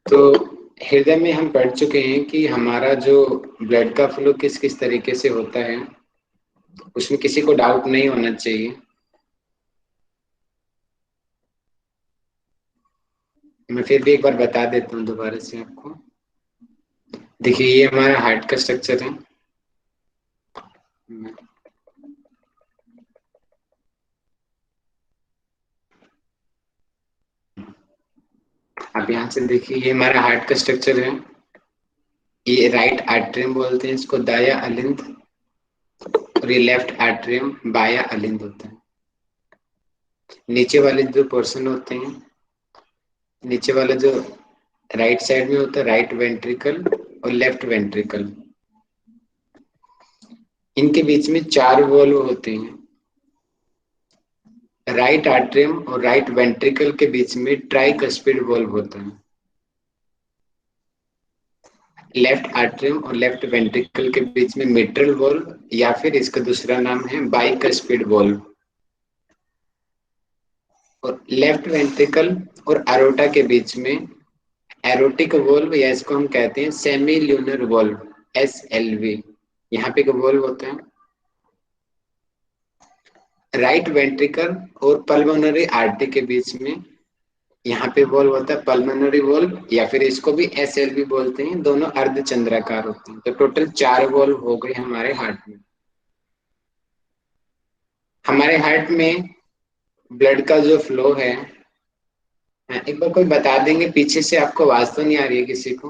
तो हृदय में हम पढ़ चुके हैं कि हमारा जो ब्लड का फ्लो किस किस तरीके से होता है, उसमें किसी को डाउट नहीं होना चाहिए। मैं फिर भी एक बार बता देता हूँ दोबारा से आपको। देखिए, ये हमारा हार्ट का स्ट्रक्चर है। आप यहाँ से देखिए, ये हमारा हार्ट का स्ट्रक्चर है। ये राइट आर्टरियम बोलते हैं इसको, दाया अलिंद। और ये लेफ्ट आर्टरियम, बाया अलिंद होता है। नीचे वाले जो पोर्शन होते हैं, नीचे वाला जो राइट साइड में होता है, राइट वेंट्रिकल और लेफ्ट वेंट्रिकल, इनके बीच में 4 वॉल्व होते हैं। राइट आर्टरियम और राइट वेंट्रिकल के बीच में ट्राइकस्पिड वॉल्व होता है। लेफ्ट आर्टरियम और लेफ्ट वेंट्रिकल के बीच में मिट्रल वॉल्व, या फिर इसका दूसरा नाम है बाइकस्पिड वॉल्व। और लेफ्ट वेंट्रिकल और अरोटा के बीच में एरोटिक वॉल्व, या इसको हम कहते हैं सेमी ल्यूनर वॉल्व, SLV। यहाँ पे एक वॉल्व होता है। राइट वेंट्रिकल और पल्मोनरी आर्टरी के बीच में यहाँ पे वॉल्व होता है पल्मोनरी वॉल्व, या फिर इसको भी SLV बोलते हैं। दोनों अर्धचंद्राकार होते हैं। तो टोटल 4 वॉल्व हो गए हमारे हार्ट में। हमारे हार्ट में ब्लड का जो फ्लो है, एक बार कोई बता देंगे पीछे से, आपको आवाज तो नहीं आ रही है किसी को?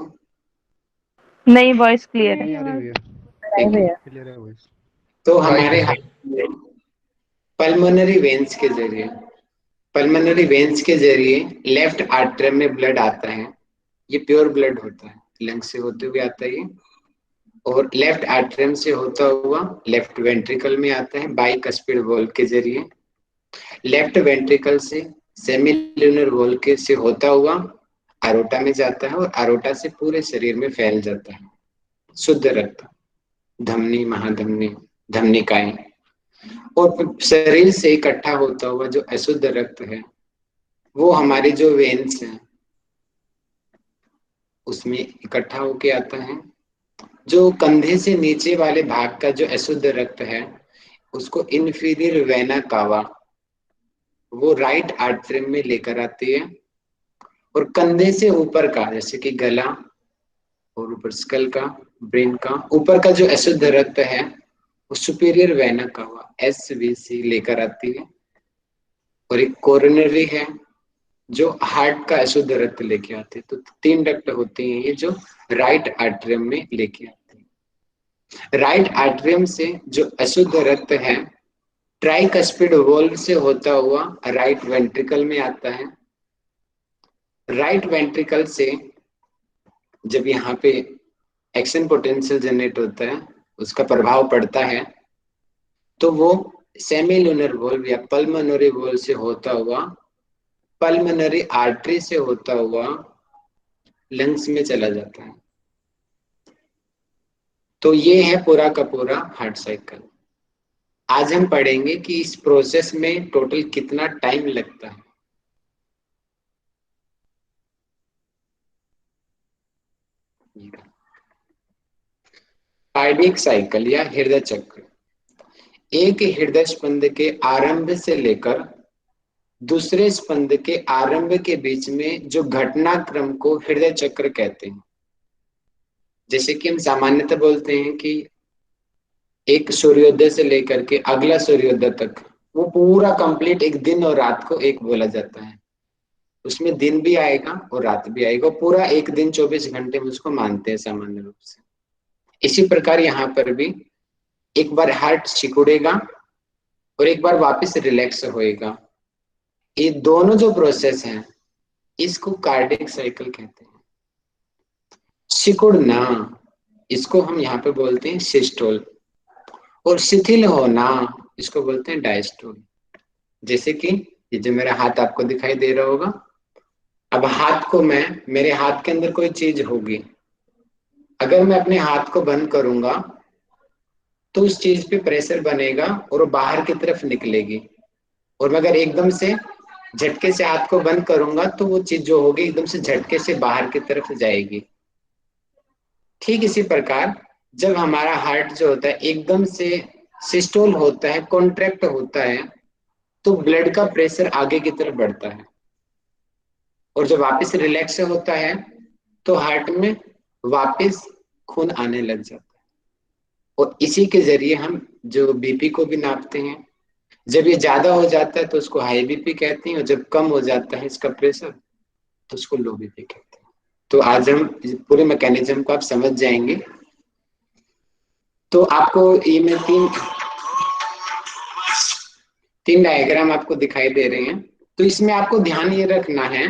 नहीं, वॉइस क्लियर नहीं है। आ रही भैया, ठीक है। क्लियर है वॉइस। तो हमारे हार्ट में पल्मोनरी वेन्स के जरिए लेफ्ट आर्टरी में ब्लड आता है। ये प्योर ब्लड होता है, लंग से होते हुए आता है ये। और लेफ्ट आर्टरियम से होता हुआ लेफ्ट वेंट्रिकल में आता है बाइकस्पिड वॉल्व के जरिए। लेफ्ट वेंट्रिकल से सेमिल्यूनर वॉल्व के से होता हुआ अरोटा में जाता है, और अरोटा से पूरे शरीर में फैल जाता है शुद्ध रक्त, धमनी, महाधमनी, धमनिकाएं। और फिर शरीर से इकट्ठा होता हुआ जो अशुद्ध रक्त है, वो हमारी जो वेन्स हैं उसमें इकट्ठा होके आता है। जो कंधे से नीचे वाले भाग का जो अशुद्ध रक्त है, उसको इंफीरियर वेना कावा, वो राइट आर्टरी में लेकर आती है। और कंधे से ऊपर का, जैसे कि गला और ऊपर स्कल का, ब्रेन का ऊपर का जो अशुद्ध रक्त है, वो सुपीरियर वेना कावा, SVC लेकर आती है। और एक कोरोनरी है जो हार्ट का अशुद्ध रक्त लेके आते हैं। तो 3 डक्ट होती हैं ये जो राइट आर्टरियम में लेके आते हैं। राइट आर्टरियम से जो अशुद्ध रक्त है, ट्राइकस्पिड वॉल्व से होता हुआ राइट वेंट्रिकल में आता है। राइट वेंट्रिकल से जब यहाँ पे एक्शन पोटेंशियल जनरेट होता है, उसका प्रभाव पड़ता है, तो वो सेमिल्यूनर वॉल्व या पल्मोनरी वॉल्व से होता हुआ, पल्मोनरी आर्टरी से होता हुआ लंग्स में चला जाता है। तो ये है पूरा का पूरा हार्ट साइकिल। आज हम पढ़ेंगे कि इस प्रोसेस में टोटल कितना टाइम लगता है। कार्डियक साइकिल या हृदय चक्र, एक हृदय स्पंद के आरंभ से लेकर दूसरे स्पंद के आरंभ के बीच में जो घटनाक्रम को हृदय चक्र कहते हैं। जैसे कि हम सामान्यतः बोलते हैं कि एक सूर्योदय से लेकर के अगला सूर्योदय तक, वो पूरा कंप्लीट एक दिन और रात को एक बोला जाता है। उसमें दिन भी आएगा और रात भी आएगा, पूरा एक दिन 24 घंटे में उसको मानते हैं सामान्य रूप से। इसी प्रकार यहाँ पर भी एक बार हार्ट सिकुड़ेगा और एक बार वापस रिलैक्स होएगा। ये दोनों जो प्रोसेस हैं, इसको कार्डियक साइकिल कहते हैं। सिकुड़ना, इसको हम यहाँ पे बोलते हैं सिस्टोल। और शिथिल होना, इसको बोलते हैं डायस्टोल। जैसे कि ये जो मेरा हाथ आपको दिखाई दे रहा होगा, अब हाथ को मेरे हाथ के अंदर कोई चीज होगी, अगर मैं अपने हाथ को बंद करूंगा तो उस चीज पे प्रेशर बनेगा और वो बाहर की तरफ निकलेगी। और मैं अगर एकदम से झटके से हाथ को बंद करूंगा तो वो चीज जो होगी एकदम से झटके से बाहर की तरफ जाएगी। ठीक इसी प्रकार जब हमारा हार्ट जो होता है एकदम से सिस्टोल होता है, कॉन्ट्रैक्ट होता है, तो ब्लड का प्रेशर आगे की तरफ बढ़ता है, और जब वापस रिलैक्स होता है तो हार्ट में वापस खून आने लग जाता है। और इसी के जरिए हम जो बीपी को भी नापते हैं। जब ये ज्यादा हो जाता है तो उसको हाई बीपी कहते हैं, और जब कम हो जाता है इसका प्रेशर तो उसको लो बीपी कहते हैं। तो आज हम इस पूरे मैकेनिज्म को आप समझ जाएंगे। तो आपको ये मैं तीन डायग्राम आपको दिखाई दे रहे हैं। तो इसमें आपको ध्यान ये रखना है,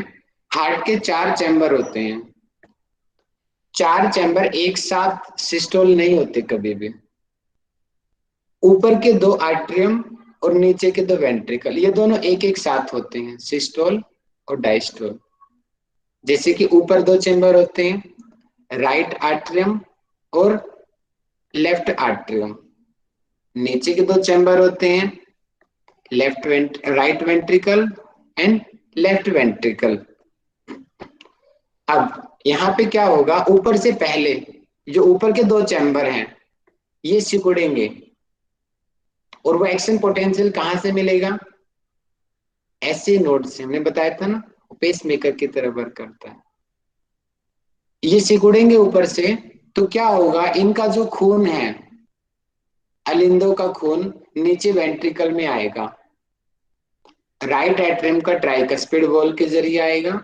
हार्ट के चार चैम्बर होते हैं। चार चैम्बर एक साथ सिस्टोल नहीं होते कभी भी। ऊपर के दो आर्ट्रियम और नीचे के दो वेंट्रिकल, ये दोनों एक एक साथ होते हैं, सिस्टोल और डायस्टोल। जैसे कि ऊपर दो चैम्बर होते हैं, राइट आर्ट्रियम और लेफ्ट आर्ट्रियम। नीचे के दो चैम्बर होते हैं, right ventricle and left ventricle. अब यहाँ पे क्या होगा, ऊपर से पहले जो ऊपर के दो चैम्बर हैं ये सिकुड़ेंगे, और वो एक्शन पोटेंशियल कहां से मिलेगा, ऐसे नोड से। हमने बताया था ना, पेस मेकर की तरह वर्क करता है। ये सिकुड़ेंगे ऊपर से, तो क्या होगा, इनका जो खून है, अलिंदों का खून नीचे वेंट्रिकल में आएगा। राइट एट्रियम का ट्राइकस्पिड वॉल के जरिए आएगा,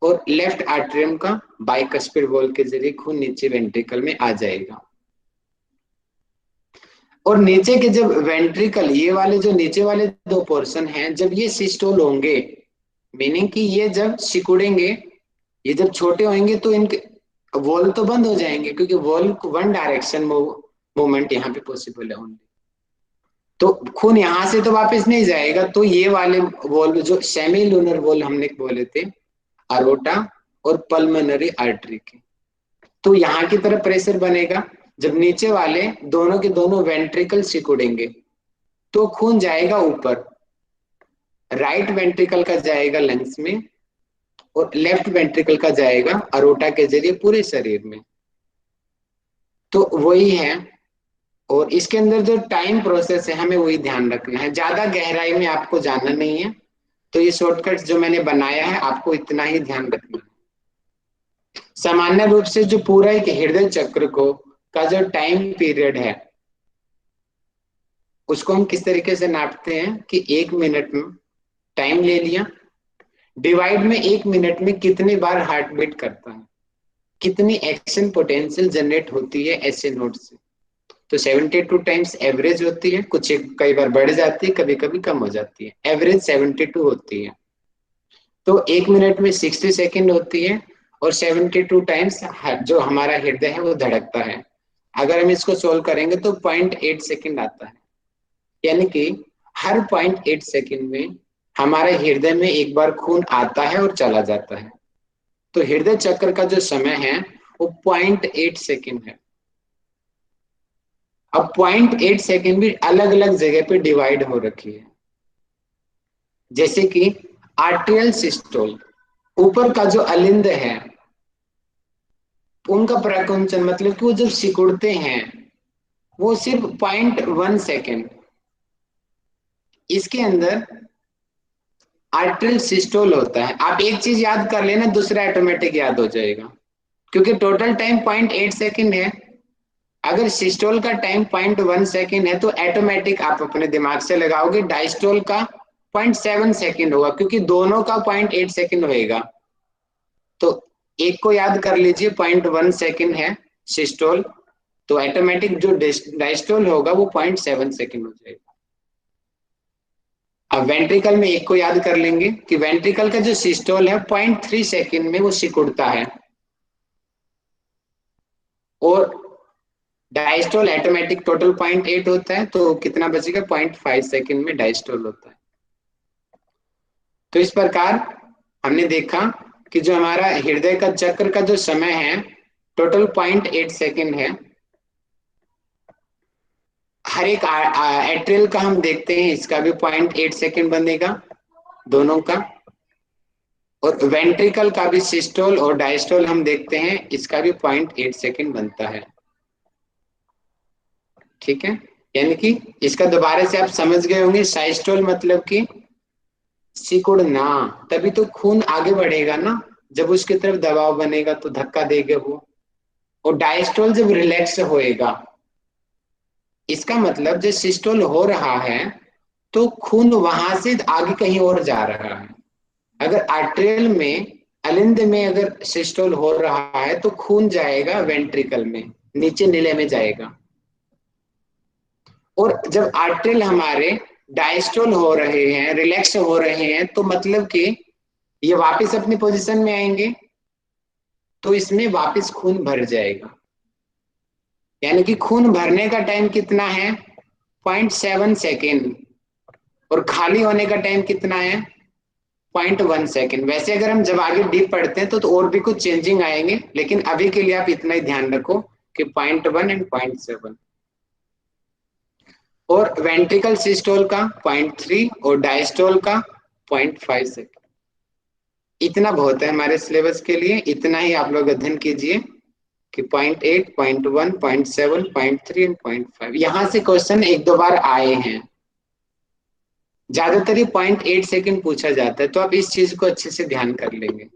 और लेफ्ट आर्टरियम का बाइकस्पिड वॉल के जरिए खून नीचे वेंट्रिकल में आ जाएगा। और नीचे के जब वेंट्रिकल, ये वाले जो नीचे वाले दो पोर्शन हैं, जब ये सिस्टोल होंगे, मीनिंग कि ये जब सिकुड़ेंगे, ये जब छोटे होंगे तो इनके वॉल तो बंद हो जाएंगे, क्योंकि वॉल वन डायरेक्शन मूवमेंट यहाँ पे पॉसिबल है ओनली। तो खून यहां से तो वापस नहीं जाएगा, तो ये वाले वॉल्व जो सेमी लूनर वॉल्व हमने बोले थे, अरोटा और पल्मोनरी आर्टरी के, तो यहाँ की तरफ प्रेशर बनेगा। जब नीचे वाले दोनों के दोनों वेंट्रिकल सिकुड़ेंगे तो खून जाएगा ऊपर, राइट वेंट्रिकल का जाएगा लंग्स में, और लेफ्ट वेंट्रिकल का जाएगा अरोटा के जरिए पूरे शरीर में। तो वही है। और इसके अंदर जो टाइम प्रोसेस है हमें वही ध्यान रखना है, ज्यादा गहराई में आपको जाना नहीं है। तो ये शॉर्टकट जो मैंने बनाया है आपको इतना ही ध्यान रखना है। सामान्य रूप से जो पूरा एक हृदय चक्र को का जो टाइम पीरियड है उसको हम किस तरीके से नापते हैं कि एक मिनट में टाइम ले लिया, डिवाइड में एक मिनट में कितनी बार हार्ट बीट करता है, कितनी एक्शन पोटेंशियल जनरेट होती है ऐसे नोट से। तो 72 टाइम्स एवरेज होती है, कुछ कई बार बढ़ जाती है, कभी कभी कम हो जाती है, एवरेज 72 होती है। तो एक मिनट में 60 सेकेंड होती है, और 72 टाइम्स जो हमारा हृदय है वो धड़कता है। अगर हम इसको सोल्व करेंगे तो 0.8 सेकेंड आता है, यानी कि हर 0.8 सेकेंड में हमारे हृदय में एक बार खून आता है और चला जाता है। तो हृदय चक्र का जो समय है वो 0.8 सेकेंड है। अब 0.8 सेकेंड भी अलग अलग जगह पे डिवाइड हो रखी है, जैसे कि आर्ट्रियल सिस्टोल, ऊपर का जो अलिंद है उनका प्रकुंचन, मतलब कि वो जब सिकुड़ते हैं वो सिर्फ 0.1 सेकेंड। इसके अंदर आर्ट्रियल सिस्टोल होता है। आप एक चीज याद कर लेना, दूसरा ऑटोमेटिक याद हो जाएगा, क्योंकि टोटल टाइम 0.8 सेकेंड है। अगर सिस्टोल का टाइम 0.1 सेकेंड है तो ऑटोमेटिक आप अपने दिमाग से लगाओगे डायस्टोल का 0.7 सेकेंड होगा, क्योंकि दोनों का 0.8 सेकेंड होएगा। तो एक को याद कर लीजिए, 0.1 सेकेंड है सिस्टोल, तो ऑटोमेटिक जो डायस्टोल होगा वो 0.7 सेकेंड हो जाएगा। अब वेंट्रिकल में एक को याद कर लेंगे कि वेंट्रिकल का जो सिस्टोल है 0.3 सेकेंड में वो सिकुड़ता है, और डायस्टोल ऑटोमेटिक टोटल 0.8 होता है, तो कितना बचेगा, 0.5 सेकेंड में डायस्टोल होता है। तो इस प्रकार हमने देखा कि जो हमारा हृदय का चक्र का जो समय है टोटल 0.8 सेकेंड है। हर एक एट्रियल का हम देखते हैं, इसका भी 0.8 सेकेंड बनेगा, दोनों का। और वेंट्रिकल का भी सिस्टोल और डायस्टोल हम देखते हैं, इसका भी 0.8 सेकेंड बनता है। ठीक है, यानी कि इसका दोबारा से आप समझ गए होंगे, साइस्टोल मतलब कि सिकुड़ना, तभी तो खून आगे बढ़ेगा ना, जब उसकी तरफ दबाव बनेगा तो धक्का देगा वो। और डायस्टोल जब रिलैक्स होएगा, इसका मतलब जो सिस्टोल हो रहा है तो खून वहां से आगे कहीं और जा रहा है। अगर आर्टेरियल में, अलिंद में अगर सिस्टोल हो रहा है तो खून जाएगा वेंट्रिकल में, नीचे नीले में जाएगा। और जब आर्टेरियल हमारे डायस्टोल हो रहे हैं, रिलैक्स हो रहे हैं, तो मतलब कि ये वापस अपनी पोजीशन में आएंगे, तो इसमें वापस खून भर जाएगा। यानी कि खून भरने का टाइम कितना है? 0.7 सेकेंड। और खाली होने का टाइम कितना है? 0.1 सेकेंड। वैसे अगर हम जब आगे डीप पढ़ते हैं तो और भी कुछ चेंजिंग आएंगे, लेकिन अभी के लिए आप इतना ही ध्यान रखो कि 0.1 एंड 0.7। और वेंट्रिकल सिस्टोल का 0.3 और डायस्टोल का 0.5 सेकेंड। इतना बहुत है हमारे सिलेबस के लिए, इतना ही आप लोग अध्ययन कीजिए कि 0.8, 0.1, 0.7, 0.3 एंड 0.5। यहां से क्वेश्चन एक दो बार आए हैं, ज्यादातर ही 0.8 सेकेंड पूछा जाता है, तो आप इस चीज को अच्छे से ध्यान कर लेंगे।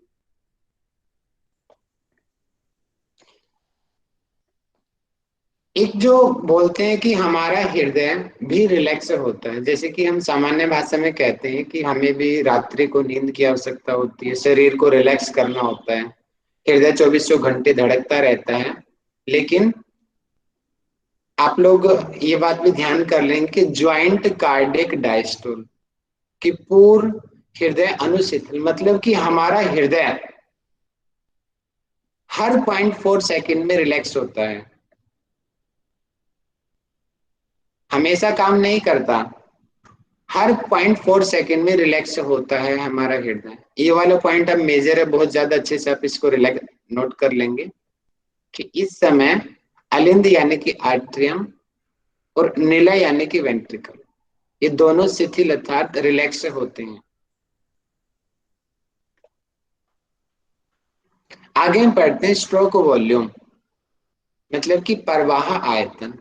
एक जो बोलते हैं कि हमारा हृदय भी रिलैक्स होता है, जैसे कि हम सामान्य भाषा में कहते हैं कि हमें भी रात्रि को नींद की आवश्यकता होती है, शरीर को रिलैक्स करना होता है, हृदय 24 घंटे धड़कता रहता है। लेकिन आप लोग ये बात भी ध्यान कर लेंगे कि ज्वाइंट कार्डियक डायस्टोल की पूर्ण हृदय अनुशिथिल, मतलब कि हमारा हृदय हर 0.4 सेकेंड में रिलैक्स होता है, हमेशा काम नहीं करता, हर 0.4 सेकेंड में रिलैक्स होता है हमारा हृदय। ये वाला पॉइंट अब मेजर है, बहुत ज्यादा अच्छे से आप इसको रिलैक्स नोट कर लेंगे कि इस समय अलिंद यानी कि आर्ट्रियम और निलय यानी कि वेंट्रिकल, ये दोनों शिथिल अर्थात रिलैक्स होते हैं। आगे हम पढ़ते हैं स्ट्रोक वॉल्यूम, मतलब कि प्रवाह आयतन।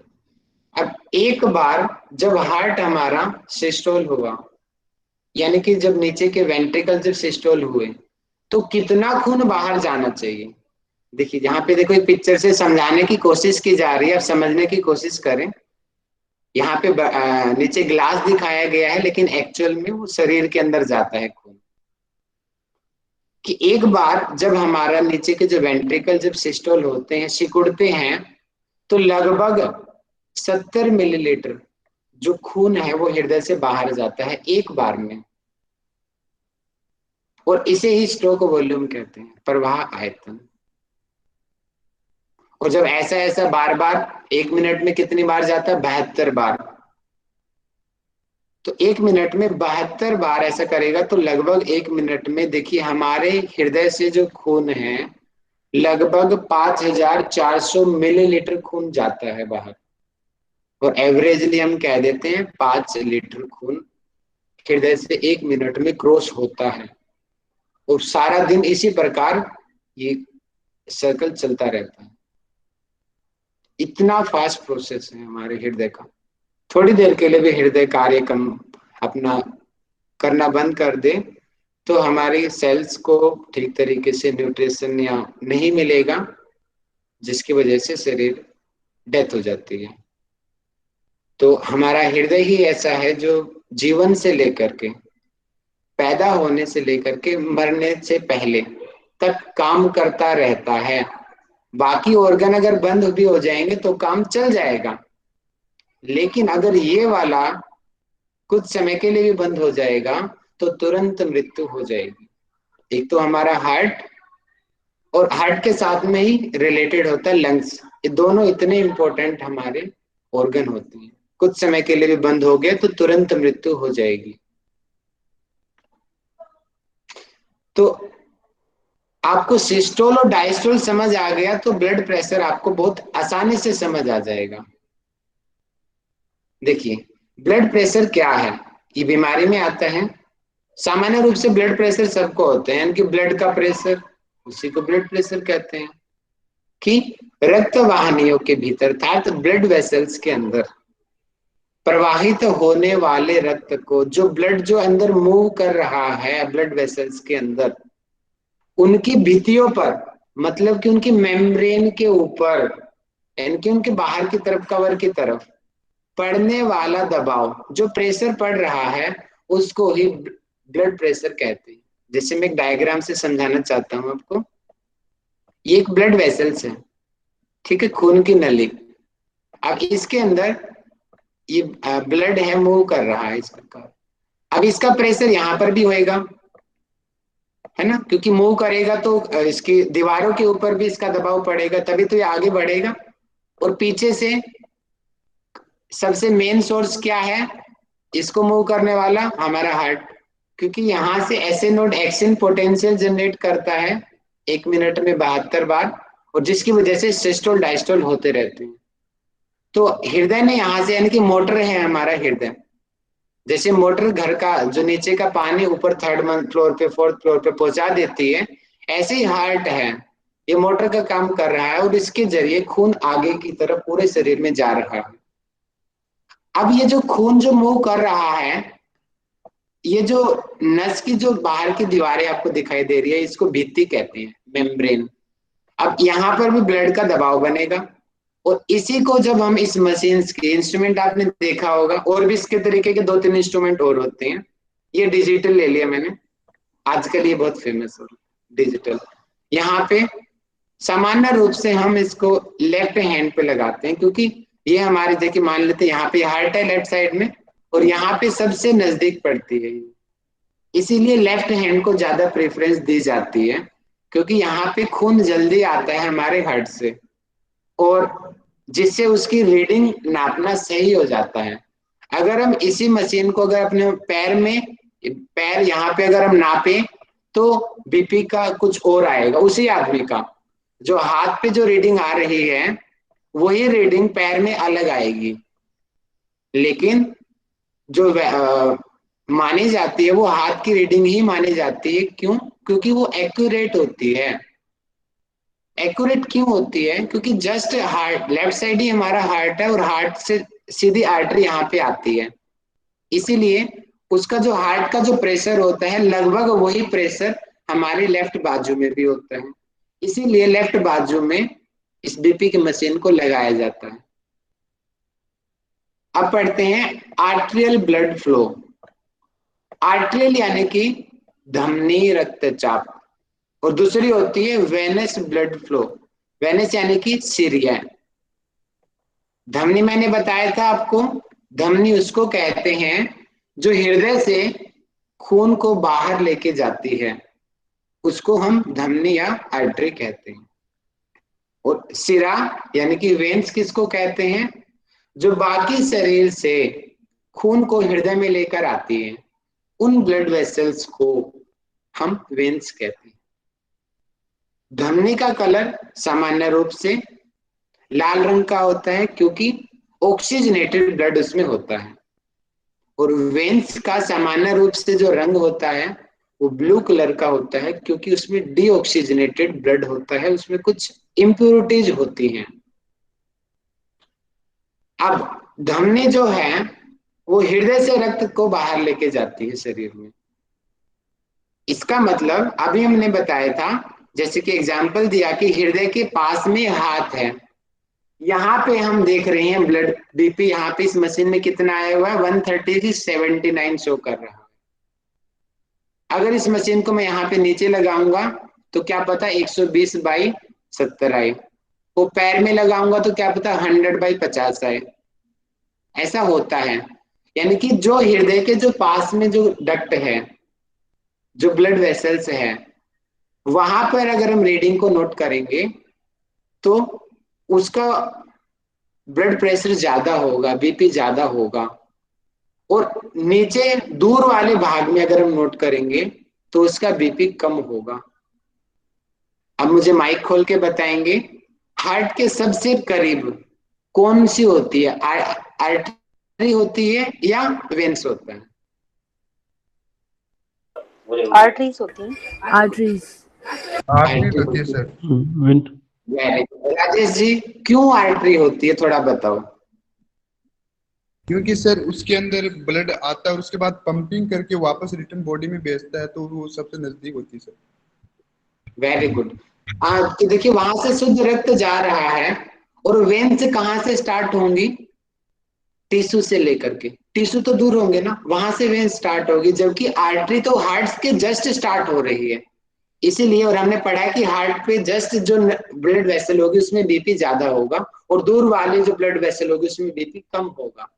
अब एक बार जब हार्ट हमारा सिस्टोल हुआ, यानी कि जब नीचे के वेंट्रिकल जब सिस्टोल हुए, तो कितना खून बाहर जाना चाहिए? देखिए यहाँ पे देखो, एक पिक्चर से समझाने की कोशिश की जा रही है, आप समझने की कोशिश करें। यहाँ पे नीचे ग्लास दिखाया गया है, लेकिन एक्चुअल में वो शरीर के अंदर जाता है खून। कि एक बार जब हमारा नीचे के जो वेंट्रिकल जब सिस्टोल होते हैं, सिकुड़ते हैं, तो लगभग 70 मिलीलीटर जो खून है वो हृदय से बाहर जाता है एक बार में। और इसे ही स्ट्रोक वॉल्यूम कहते हैं, प्रवाह आयतन। और जब ऐसा ऐसा बार बार, 1 मिनट में कितनी बार जाता है? 72 बार। तो 1 मिनट में 72 बार ऐसा करेगा, तो लगभग 1 मिनट में देखिए हमारे हृदय से जो खून है, लगभग 5400 मिलीलीटर खून जाता है बाहर। और एवरेजली हम कह देते हैं 5 लीटर खून हृदय से 1 मिनट में क्रॉस होता है। और सारा दिन इसी प्रकार ये सर्कल चलता रहता है। इतना फास्ट प्रोसेस है हमारे हृदय का। थोड़ी देर के लिए भी हृदय कार्य कम अपना करना बंद कर दे, तो हमारी सेल्स को ठीक तरीके से न्यूट्रिशन या नहीं मिलेगा, जिसकी वजह से शरीर डेथ हो जाती है। तो हमारा हृदय ही ऐसा है जो जीवन से लेकर के, पैदा होने से लेकर के मरने से पहले तक काम करता रहता है। बाकी ऑर्गन अगर बंद भी हो जाएंगे तो काम चल जाएगा, लेकिन अगर ये वाला कुछ समय के लिए भी बंद हो जाएगा तो तुरंत मृत्यु हो जाएगी। एक तो हमारा हार्ट, और हार्ट के साथ में ही रिलेटेड होता है लंग्स। ये दोनों इतने इंपॉर्टेंट हमारे ऑर्गन होते हैं, कुछ समय के लिए भी बंद हो गए तो तुरंत मृत्यु हो जाएगी। तो आपको सिस्टोल और डायस्टोल समझ आ गया तो ब्लड प्रेशर आपको बहुत आसानी से समझ आ जाएगा। देखिए ब्लड प्रेशर क्या है, ये बीमारी में आता है, सामान्य रूप से ब्लड प्रेशर सबको होते हैं, यानी कि ब्लड का प्रेशर, उसी को ब्लड प्रेशर कहते हैं। कि रक्त वाहिनियों के भीतर अर्थात ब्लड वेसल्स के अंदर प्रवाहित होने वाले रक्त को, जो ब्लड जो अंदर मूव कर रहा है ब्लड वेसल्स के अंदर, उनकी भित्तियों पर, मतलब कि उनकी मेम्ब्रेन के ऊपर, यानी कि उनके बाहर की तरफ, कवर की तरफ पड़ने वाला दबाव, जो प्रेशर पड़ रहा है, उसको ही ब्लड प्रेशर कहते हैं। जैसे मैं एक डायग्राम से समझाना चाहता हूं आपको। ये एक ब्लड वेसल्स है, ठीक है, खून की नली। अब इसके अंदर ये ब्लड है, मूव कर रहा है इस प्रकार। अब इसका प्रेशर यहाँ पर भी होएगा, है ना, क्योंकि मूव करेगा तो इसकी दीवारों के ऊपर भी इसका दबाव पड़ेगा, तभी तो ये आगे बढ़ेगा। और पीछे से सबसे मेन सोर्स क्या है इसको मूव करने वाला? हमारा हार्ट, क्योंकि यहां से ऐसे नोड एक्शन पोटेंशियल जनरेट करता है 1 मिनट में 72 बार, और जिसकी वजह से सिस्टोल डायस्टोल होते रहते हैं। तो हृदय ने यहां से, यानी कि मोटर है हमारा हृदय, जैसे मोटर घर का जो नीचे का पानी ऊपर 3rd फ्लोर पे 4th फ्लोर पे पहुंचा देती है, ऐसे ही हार्ट है, ये मोटर का काम कर रहा है, और इसके जरिए खून आगे की तरफ पूरे शरीर में जा रहा है। अब ये जो खून जो मूव कर रहा है, ये जो नस की जो बाहर की दीवारें आपको दिखाई दे रही है, इसको भित्ति कहते हैं, मेम्ब्रेन। अब यहाँ पर भी ब्लड का दबाव बनेगा, और इसी को जब हम इस मशीन के इंस्ट्रूमेंट आपने देखा होगा, और भी इसके तरीके के 2-3 इंस्ट्रूमेंट और होते हैं, ये डिजिटल ले लिया मैंने, आजकल ये बहुत फेमस हो डिजिटल। यहाँ पे सामान्य रूप से हम इसको लेफ्ट हैंड पे लगाते हैं, क्योंकि ये हमारे, देखिए मान लेते हैं यहाँ पे हार्ट है लेफ्ट साइड में, और यहाँ पे सबसे नजदीक पड़ती है, इसीलिए लेफ्ट हैंड को ज्यादा प्रेफरेंस दी जाती है, क्योंकि यहाँ पे खून जल्दी आता है हमारे हार्ट से, और जिससे उसकी रीडिंग नापना सही हो जाता है। अगर हम इसी मशीन को अगर अपने पैर में, पैर यहाँ पे अगर हम नापे, तो बीपी का कुछ और आएगा उसी आदमी का, जो हाथ पे जो रीडिंग आ रही है वही रीडिंग पैर में अलग आएगी। लेकिन जो मानी जाती है वो हाथ की रीडिंग ही मानी जाती है। क्यों? क्योंकि वो एक्यूरेट होती है। एक्यूरेट क्यों होती है? क्योंकि जस्ट हार्ट, लेफ्ट साइड ही हमारा हार्ट है, और हार्ट से सीधी आर्टरी यहाँ पे आती है, इसीलिए उसका जो हार्ट का जो प्रेशर होता है लगभग वही प्रेशर हमारे लेफ्ट बाजू में भी होता है, इसीलिए लेफ्ट बाजू में इस बीपी की मशीन को लगाया जाता है। अब पढ़ते हैं आर्टेरियल ब्लड फ्लो। आर्टेरियल यानी कि धमनी रक्तचाप, और दूसरी होती है वेनस ब्लड फ्लो। वेनस यानी कि सीरिया। धमनी मैंने बताया था आपको, धमनी उसको कहते हैं जो हृदय से खून को बाहर लेके जाती है, उसको हम धमनी या आर्टरी कहते हैं। और सिरा यानी कि वेन्स किसको कहते हैं? जो बाकी शरीर से खून को हृदय में लेकर आती है, उन ब्लड वेसल्स को हम वेन्स कहते हैं। धमनी का कलर सामान्य रूप से लाल रंग का होता है, क्योंकि ऑक्सीजनेटेड ब्लड उसमें होता है। और वेन्स का सामान्य रूप से जो रंग होता है वो ब्लू कलर का होता है, क्योंकि उसमें डीऑक्सीजनेटेड ब्लड होता है, उसमें कुछ इम्प्योरिटीज होती हैं। अब धमनी जो है वो हृदय से रक्त को बाहर लेके जाती है शरीर में। इसका मतलब अभी हमने बताया था, जैसे कि एग्जाम्पल दिया कि हृदय के पास में हाथ है, यहाँ पे हम देख रहे हैं ब्लड बीपी, यहाँ पे इस मशीन में कितना आया हुआ है? 130 से 79 शो कर रहा है। अगर इस मशीन को मैं यहाँ पे नीचे लगाऊंगा तो क्या पता 120/70 आए, वो पैर में लगाऊंगा तो क्या पता 100/50 आए। ऐसा होता है, यानी कि जो हृदय के जो पास में जो डक्ट है, जो ब्लड वेसल्स है, वहां पर अगर हम रीडिंग को नोट करेंगे तो उसका ब्लड प्रेशर ज्यादा होगा, बीपी ज्यादा होगा। और नीचे दूर वाले भाग में अगर हम नोट करेंगे तो उसका बीपी कम होगा। अब मुझे माइक खोल के बताएंगे, हार्ट के सबसे करीब कौन सी होती है? आर्टरी होती है या वेन्स होता है? आर्टरीज होती हैं। आर्टरीज। आर्टरी होती है सर। वेंट। Very good. राजेश जी, क्यों आर्टरी होती है, थोड़ा बताओ। क्योंकि सर उसके अंदर ब्लड आता है और उसके बाद पंपिंग करके वापस रिटर्न बॉडी में भेजता है, तो वो सबसे नजदीक होती है सर। Very good. तो देखिए वहां से शुद्ध रक्त जा रहा है, और वेन से कहां से स्टार्ट होंगी? टिश्यू से लेकर के। टिश्यू तो दूर होंगे ना, वहां से वेन स्टार्ट होगी, जबकि आर्टरी तो हार्ट के जस्ट स्टार्ट हो रही है। इसीलिए, और हमने पढ़ा है कि हार्ट पे जस्ट जो ब्लड वेसल होगी उसमें बीपी ज्यादा होगा, और दूर वाली जो ब्लड वेसल होगी उसमें बीपी कम होगा।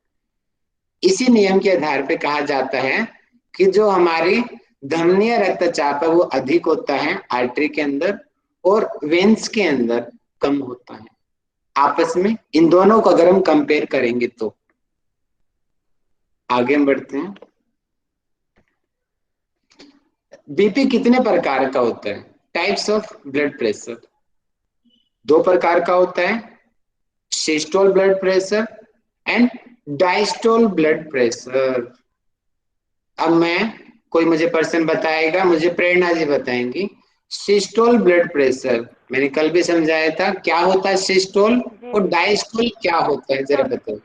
इसी नियम के आधार पे कहा जाता है कि जो हमारी धमनीय रक्तचाप है वो अधिक होता है आर्टरी के अंदर, और वेन्स के अंदर कम होता है। आपस में इन दोनों को अगर हम कंपेयर करेंगे तो। आगे हम बढ़ते हैं। बीपी कितने प्रकार का होता है? टाइप्स ऑफ ब्लड प्रेशर दो प्रकार का होता है, systole blood pressure and diastole blood pressure. अब कोई मुझे पर्सन बताएगा, मुझे प्रेरणा जी बताएंगी। सिस्टोल ब्लड प्रेशर मैंने कल भी समझाया था, क्या होता है सिस्टोल, और डायस्टोल क्या होता है, जरा बताओ।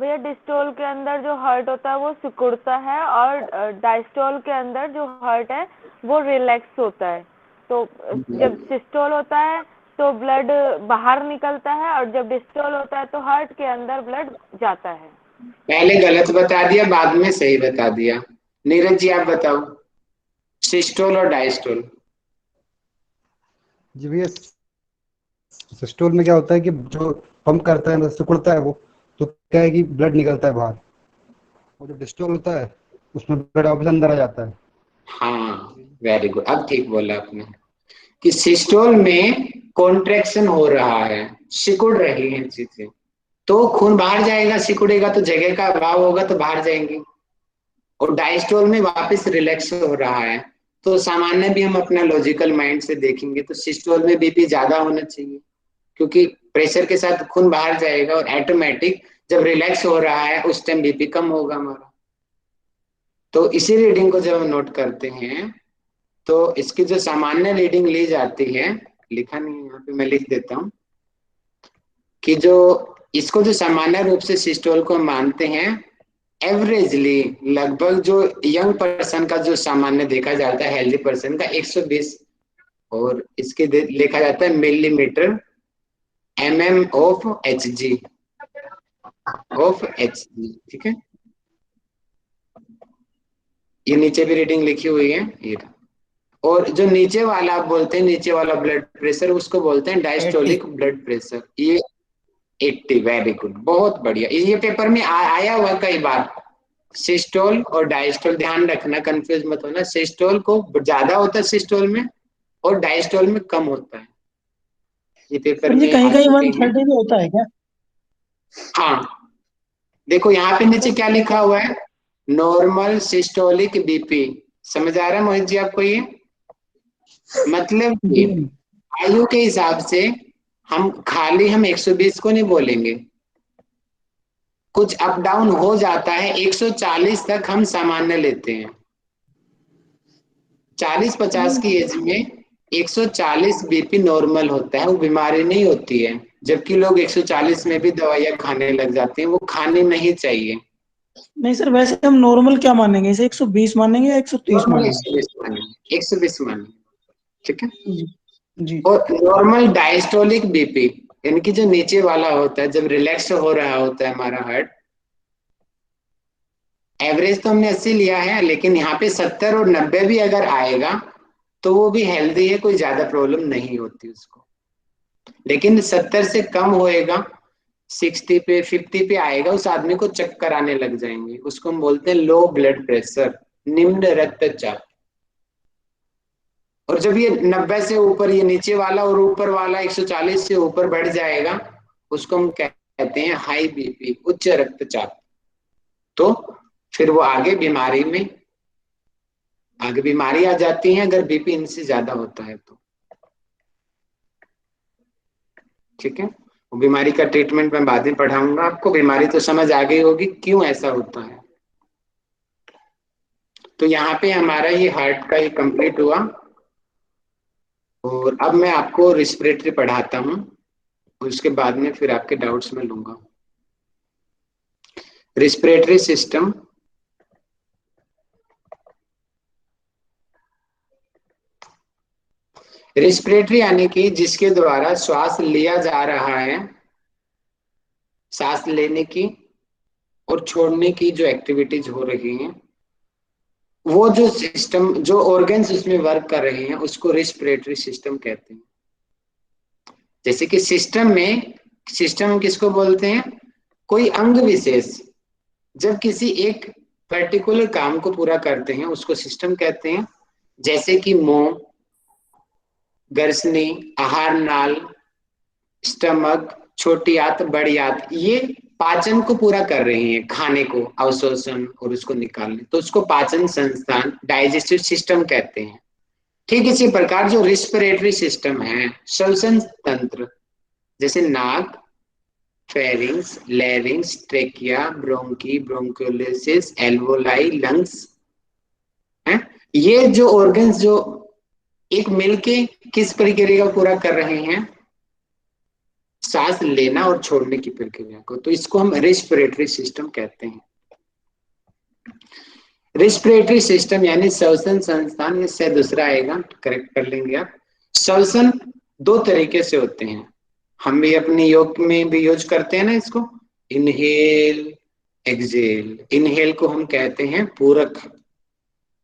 भैया डिस्टोल के अंदर जो हार्ट होता है वो सिकुड़ता है, और डायस्टोल के अंदर जो हार्ट है वो रिलैक्स होता है। तो जब सिस्टोल होता है तो ब्लड बाहर निकलता है, और जब डिस्टोल होता है तो हार्ट के अंदर ब्लड जाता है। पहले गलत बता दिया, बाद में सही बता दिया। नीरज जी आप बताओ, सिस्टोल और डायस्टोल। जी भैया, सिस्टोल में क्या होता है कि जो पंप करता है ना, सिकुड़ता है वो, तो क्या है कि ब्लड निकलता है बाहर। और जो डिस्टोल होता है उसमें ब्लड वापस अंदर आ जाता है। हाँ वेरी गुड, अब ठीक बोला आपने कि सिस्टोल में कॉन्ट्रैक्शन हो रहा है, सिकुड़ रही है चीजें, तो खून बाहर जाएगा, सिकुड़ेगा तो जगह का अभाव होगा तो बाहर जाएंगे। और डायस्टोल में वापस रिलैक्स हो रहा है, तो सामान्य भी हम अपना लॉजिकल माइंड से देखेंगे तो सिस्टोल में बीपी ज्यादा होना चाहिए, क्योंकि प्रेशर के साथ खून बाहर जाएगा, और ऑटोमेटिक जब रिलैक्स हो रहा है उस टाइम बीपी कम होगा हमारा। तो इसी रीडिंग को जब हम नोट करते हैं तो इसकी जो सामान्य रीडिंग ली जाती है, लिखा नहीं है यहाँ पे, मैं लिख देता हूँ कि जो इसको जो सामान्य रूप से सिस्टोल को मानते हैं, एवरेजली लगभग जो यंग पर्सन का जो सामान्य देखा जाता है, हेल्दी पर्सन का 120, और इसके लिखा जाता है millimetre mm of Hg of Hg। ठीक है, ये नीचे भी रीडिंग लिखी हुई है ये। और जो नीचे वाला आप बोलते हैं, नीचे वाला ब्लड प्रेशर, उसको बोलते हैं डायस्टोलिक ब्लड प्रेशर। ये 80। वेरी गुड, बहुत बढ़िया। ये पेपर में आया हुआ कई बार। सिस्टोल और डायस्टोल ध्यान रखना, कंफ्यूज मत होना। सिस्टोल को ज्यादा होता है सिस्टोल में, और डायस्टोल में कम होता है। ये पेपर सर जी में कहीं आ कहीं चुके हैं। 130 भी होता है क्या? हाँ, देखो यहाँ पे नीचे क्या लिखा हुआ है, नॉर्मल सिस्टोलिक बीपी। समझ आ रहा है मोहित जी आपको? ये मतलब कि जी आयु के हिसाब से हम 120 को नहीं बोलेंगे, कुछ अप डाउन हो जाता है। 140 तक हम सामान्य लेते हैं। 40-50 की एज में 140 बीपी नॉर्मल होता है, वो बीमारी नहीं होती है। जबकि लोग 140 में भी दवाइयां खाने लग जाते हैं, वो खानी नहीं चाहिए। नहीं सर, वैसे हम नॉर्मल क्या मानेंगे, इसे 120 मानेंगे या 130 नॉर्मल मानेंगे? 120 मानेंगे, 120 मानेंगे। ठीक है। जी जी। और नॉर्मल डायस्टोलिक बीपी, यानी कि जो नीचे वाला होता है, जब रिलैक्स हो रहा होता है हमारा हार्ट, एवरेज तो हमने 80 लिया है, लेकिन यहाँ पे 70 और 90 भी अगर आएगा तो वो भी हेल्दी है, कोई ज्यादा प्रॉब्लम नहीं होती उसको। लेकिन 70 से कम होएगा, 60 पे 50 पे आएगा, उस आदमी को चक्कर आने लग जाएंगे, उसको हम बोलते हैं लो ब्लड प्रेशर, निम्न रक्तचाप। और जब ये 90 से ऊपर, ये नीचे वाला और ऊपर वाला 140 से ऊपर बढ़ जाएगा, उसको हम कहते हैं हाई बीपी, उच्च रक्तचाप। तो फिर वो आगे बीमारी आ जाती है अगर बीपी इनसे ज्यादा होता है तो। ठीक है, वो बीमारी का ट्रीटमेंट मैं बाद में पढ़ाऊंगा आपको। बीमारी तो समझ आ गई होगी क्यों ऐसा होता है। तो यहाँ पे हमारा ये हार्ट का ये कंप्लीट हुआ। और अब मैं आपको रिस्पिरेटरी पढ़ाता हूँ, उसके बाद में फिर आपके डाउट्स में लूंगा। रिस्पिरेटरी सिस्टम, रिस्पिरेटरी यानी कि जिसके द्वारा श्वास लिया जा रहा है, सांस लेने की और छोड़ने की जो एक्टिविटीज हो रही हैं, वो जो सिस्टम, जो ऑर्गन्स उसमें वर्क कर रहे हैं, उसको रिस्पिरेटरी सिस्टम कहते हैं। जैसे कि सिस्टम में, सिस्टम किसको बोलते हैं? कोई अंग विशेष जब किसी एक पर्टिकुलर काम को पूरा करते हैं उसको सिस्टम कहते हैं। जैसे कि मुंह, गर्सनी, आहार नाल, स्टमक, छोटी आंत, बड़ी आंत, ये पाचन को पूरा कर रही हैं, खाने को अवशोषण और उसको निकालने, तो उसको पाचन संस्थान, डाइजेस्टिव सिस्टम कहते हैं। ठीक इसी प्रकार जो रिस्पिरेटरी सिस्टम है, श्वसन तंत्र, जैसे नाक, pharynx, larynx, trachea, bronchi, bronchioles, alveoli, lungs, हैं, ये जो ऑर्गन्स जो एक मिलके किस प्रक्रिया को पूरा कर रहे हैं? सांस लेना और छोड़ने की प्रक्रिया को, तो इसको हम रिस्पिरेटरी सिस्टम कहते हैं। रिस्पिरेटरी सिस्टम यानी श्वसन संस्थान, इससे दूसरा आएगा, करेक्ट कर लेंगे आप। श्वसन दो तरीके से होते हैं, हम भी अपने योग में भी यूज करते हैं ना इसको, इनहेल, एक्सेल। इनहेल को हम कहते हैं पूरक,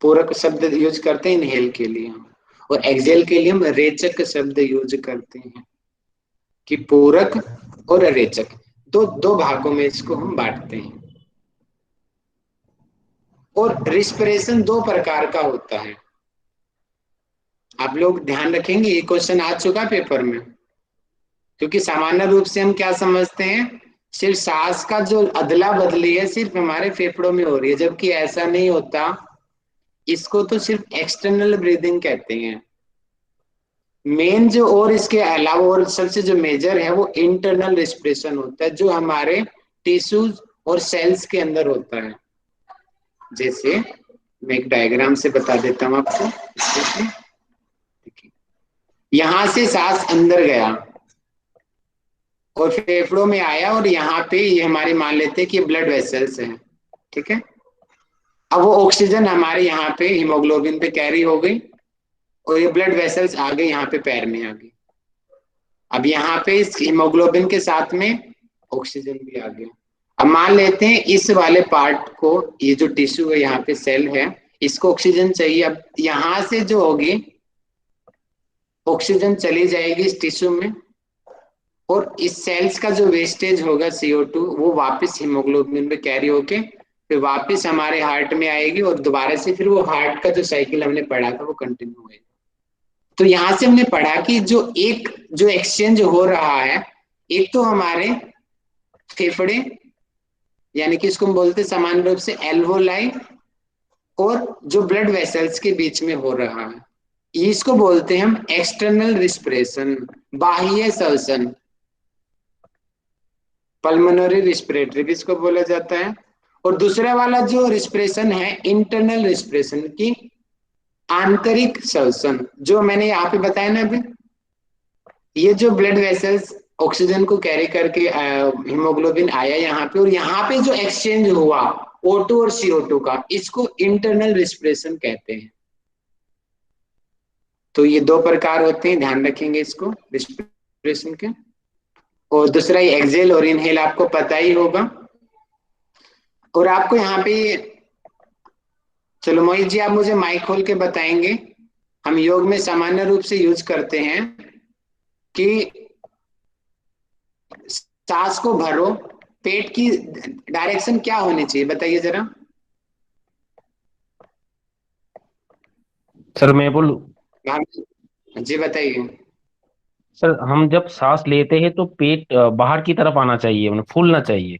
पूरक शब्द यूज करते हैं इनहेल के लिए हम, और एक्सेल के लिए हम रेचक शब्द यूज करते हैं, कि पूरक और रेचक, दो भागों में इसको हम बांटते हैं। और रिस्पिरेशन दो प्रकार का होता है, आप लोग ध्यान रखेंगे, ये क्वेश्चन आ चुका पेपर में। क्योंकि सामान्य रूप से हम क्या समझते हैं, सिर्फ सांस का जो अदला बदली है सिर्फ हमारे फेफड़ों में हो रही है, जबकि ऐसा नहीं होता। इसको तो सिर्फ एक्सटर्नल ब्रीदिंग कहते हैं। मेन जो और इसके अलावा और सबसे जो मेजर है वो इंटरनल रिस्पिरेशन होता है, जो हमारे टिश्यूज और सेल्स के अंदर होता है। जैसे मैं एक डायग्राम से बता देता हूं आपको। यहां से सांस अंदर गया और फेफड़ों में आया, और यहाँ पे ये हमारे मान लेते हैं कि ब्लड वेसल्स हैं, ठीक है। अब वो ऑक्सीजन हमारे यहाँ पे हीमोग्लोबिन पे कैरी हो गई, और ये ब्लड वेसल्स आ गए यहाँ पे पैर में आ गई। अब यहाँ पे इस हीमोग्लोबिन के साथ में ऑक्सीजन भी आ गया। अब मान लेते हैं इस वाले पार्ट को, ये जो टिश्यू है यहाँ पे सेल है, इसको ऑक्सीजन चाहिए। अब यहाँ से जो होगी ऑक्सीजन चली जाएगी इस टिश्यू में, और इस सेल्स का जो वेस्टेज होगा CO2, वो वापस हीमोग्लोबिन पे कैरी होके फिर वापस हमारे हार्ट में आएगी, और दोबारा से फिर वो हार्ट का जो साइकिल हमने पढ़ा था वो कंटिन्यू होएगा। तो यहां से हमने पढ़ा कि जो एक्सचेंज हो रहा है, एक तो हमारे फेफड़े यानी कि इसको हम बोलते हैं सामान्य रूप से एल्वोलाई, और जो ब्लड वेसल्स के बीच में हो रहा है, इसको बोलते हैं हम एक्सटर्नल रिस्पिरेशन, बाह्य श्वसन, पल्मोनरी रिस्पिरेटरी भी इसको बोला जाता है। और दूसरा वाला जो रिस्पिरेशन है इंटरनल रिस्पिरेशन, की आंतरिक श्वसन, जो मैंने यहाँ पे बताया ना अभी, ये जो ब्लड वेसल्स ऑक्सीजन को कैरी करके हीमोग्लोबिन आया यहाँ पे, और यहाँ पे जो एक्सचेंज हुआ O2 और CO2 का, इसको इंटरनल रिस्पिरेशन कहते हैं। तो ये दो प्रकार होते हैं, ध्यान रखेंगे इसको रिस्पिरेशन के। और दूसरा ये एक्सेल और इनहेल आपको पता ही होगा। और आपको यहाँ पे, चलो मोहित जी आप मुझे माइक खोल के बताएंगे, हम योग में सामान्य रूप से यूज करते हैं कि सांस को भरो, पेट की डायरेक्शन क्या होनी चाहिए, बताइए जरा। सर मैं बोलूं? जी बताइए। सर हम जब सांस लेते हैं तो पेट बाहर की तरफ आना चाहिए, मतलब फूलना चाहिए।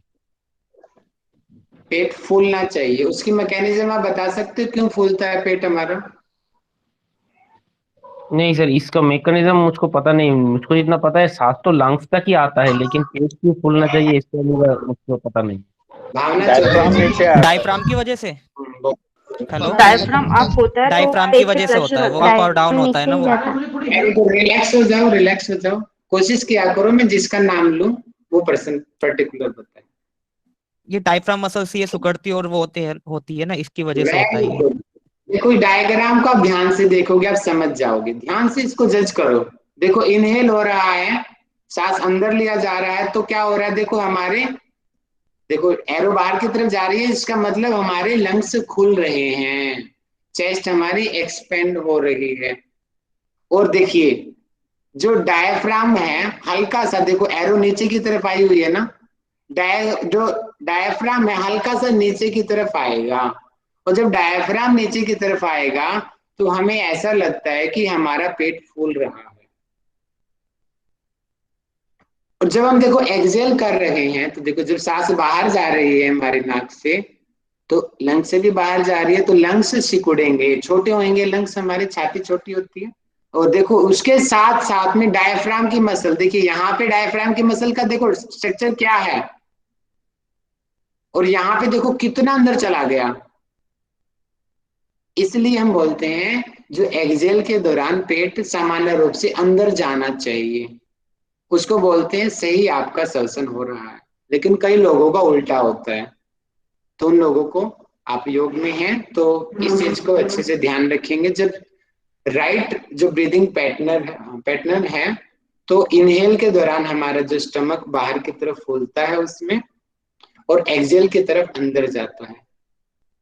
पेट फूलना चाहिए, उसकी मैकेनिज्म आप बता सकते हो क्यों फूलता है पेट हमारा? नहीं सर, इसका मैकेनिज्म मुझको पता नहीं, मुझको जितना पता है सांस तो लंग्स तक ही आता है, लेकिन पेट क्यों फूलना चाहिए इसका मुझको पता नहीं। भावना डायफ्राम चौधरी जी। नीचे आता है। डायफ्राम की वजह से। हेलो, डायफ्राम अप होता है तो डायफ्राम की पेट वजह से होता प्रेशर है, वो होता अप है, और डाउन होता है नीचे ना ही वो। रहता है। अरे तो रिलैक्स हो जाओ, रिलैक्स हो जाओ, कोशिश किया करो मैं जिसका नाम लूं वो पर्सन पर्टिकुलर बताए। ये डायफ्राम मसल्स ये सुकड़ती और वो होती है ना, इसकी वजह से होता है वेरी ये। गुड। देखो डायग्राम को आप ध्यान से देखोगे आप समझ जाओगे, ध्यान से इसको जज करो। देखो इनहेल हो रहा है, सांस अंदर लिया जा रहा है, तो क्या हो रहा है, देखो हमारे, देखो एरो बाहर की तरफ जा रही है, इसका मतलब हमारे लंग्स खुल रहे हैं, चेस्ट हमारी एक्सपेंड हो रही है। और देखिए जो डायफ्राम है हल्का सा, देखो एरो नीचे की तरफ आई हुई है ना, जो डायफ्राम है हल्का सा नीचे की तरफ आएगा, और जब डायफ्राम नीचे की तरफ आएगा तो हमें ऐसा लगता है कि हमारा पेट फूल रहा है। और जब हम देखो एक्सेल कर रहे हैं तो देखो जब सांस बाहर जा रही है हमारे नाक से, तो लंग्स से भी बाहर जा रही है, तो लंग्स सिकुड़ेंगे, छोटे होंगे लंग्स, हमारी छाती छोटी होती है। और देखो उसके साथ साथ में डायफ्राम की मसल, देखिए यहाँ पे डायफ्राम की मसल का देखो स्ट्रक्चर क्या है, और यहाँ पे देखो कितना अंदर चला गया। इसलिए हम बोलते हैं जो एक्सेल के दौरान पेट सामान्य रूप से अंदर जाना चाहिए, उसको बोलते हैं सही आपका श्वसन हो रहा है। लेकिन कई लोगों का उल्टा होता है, तो उन लोगों को, आप योग में हैं तो इस चीज को अच्छे से ध्यान रखेंगे। जब राइट जो ब्रीदिंग पैटर्न है तो इनहेल के दौरान हमारा जो स्टमक बाहर की तरफ फूलता है उसमें, और एक्सेल की तरफ अंदर जाता है।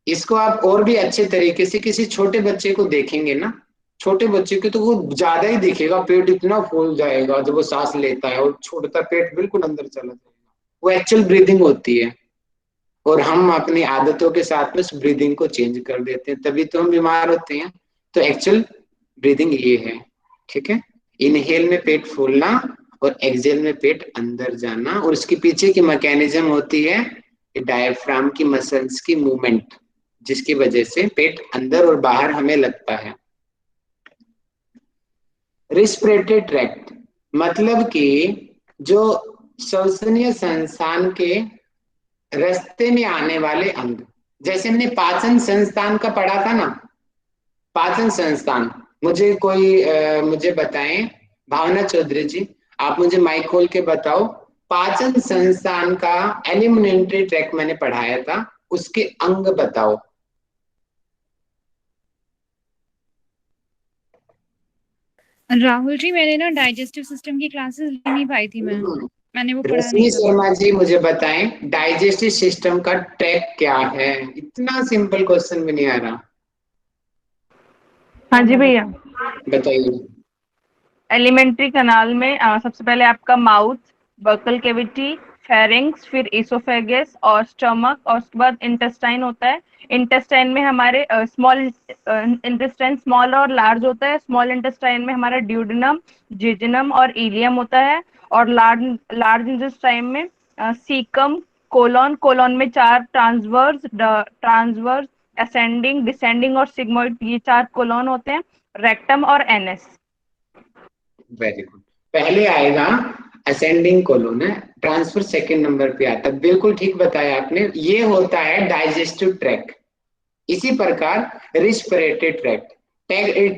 इसको आप और भी अच्छे तरीके से किसी छोटे बच्चे को देखेंगे ना, छोटे बच्चे के तो वो ज्यादा ही दिखेगा, पेट इतना फूल जाएगा जब वो सांस लेता है, और छोड़ता पेट बिल्कुल अंदर चला जाएगा, वो एक्चुअल ब्रीदिंग होती है। और हम अपनी आदतों के साथ में उस ब्रीदिंग को चेंज कर देते हैं, तभी तो हम बीमार होते हैं। तो एक्चुअल ब्रीदिंग ये है, ठीक है। इनहेल में पेट फूलना और एक्सेल में पेट अंदर जाना, और इसके पीछे की मैकेनिज्म होती है डायफ्राम की मसल्स की मूवमेंट, जिसकी वजह से पेट अंदर और बाहर हमें लगता है। रिस्पिरेटरी ट्रैक्ट मतलब कि जो श्वसनीय संस्थान के रास्ते में आने वाले अंग, जैसे हमने पाचन संस्थान का पढ़ा था ना, पाचन संस्थान, मुझे कोई मुझे बताएं, भावना चौधरी जी आप मुझे माइक खोल के बताओ, पाचन संस्थान का एलिमेंट्री ट्रैक मैंने पढ़ाया था, उसके अंग बताओ। राहुल जी, मैंने ना डाइजेस्टिव सिस्टम की क्लासेस ले नहीं पाई थी, मैंने वो पढ़ा नहीं रश्मि था। शर्मा जी मुझे बताएं डाइजेस्टिव सिस्टम का ट्रैक क्या है, इतना सिंपल क्वेश्चन भी नहीं आ रहा, हाँ जी भैया। बताइए। एलिमेंट्री कनाल में सबसे पहले आपका माउथ, बकल कैविटी, फेरिंग्स, फिर इसोफेगस और स्टमक, और उसके बाद इंटेस्टाइन होता है। इंटेस्टाइन में हमारे स्मॉल इंटेस्टाइन स्मॉल और लार्ज होता है। स्मॉल इंटेस्टाइन में हमारा ड्यूडेनम, जिजनम और इलियम होता है। और लार्ज इंटेस्टाइन में सीकम, कोलॉन, कोलॉन में 4 ट्रांसवर्स, असेंडिंग, डिसेंडिंग और सिग्मोइड, ये 4 कोलॉन होते हैं। रेक्टम और एनएस। Very good. पहले आएगा असेंडिंग कोलोन है, ट्रांसफर सेकंड नंबर पे आता है, बिल्कुल ठीक बताया आपने, ये होता है डाइजेस्टिव ट्रैक्ट। इसी प्रकार रिस्पिरेटरी ट्रैक्ट,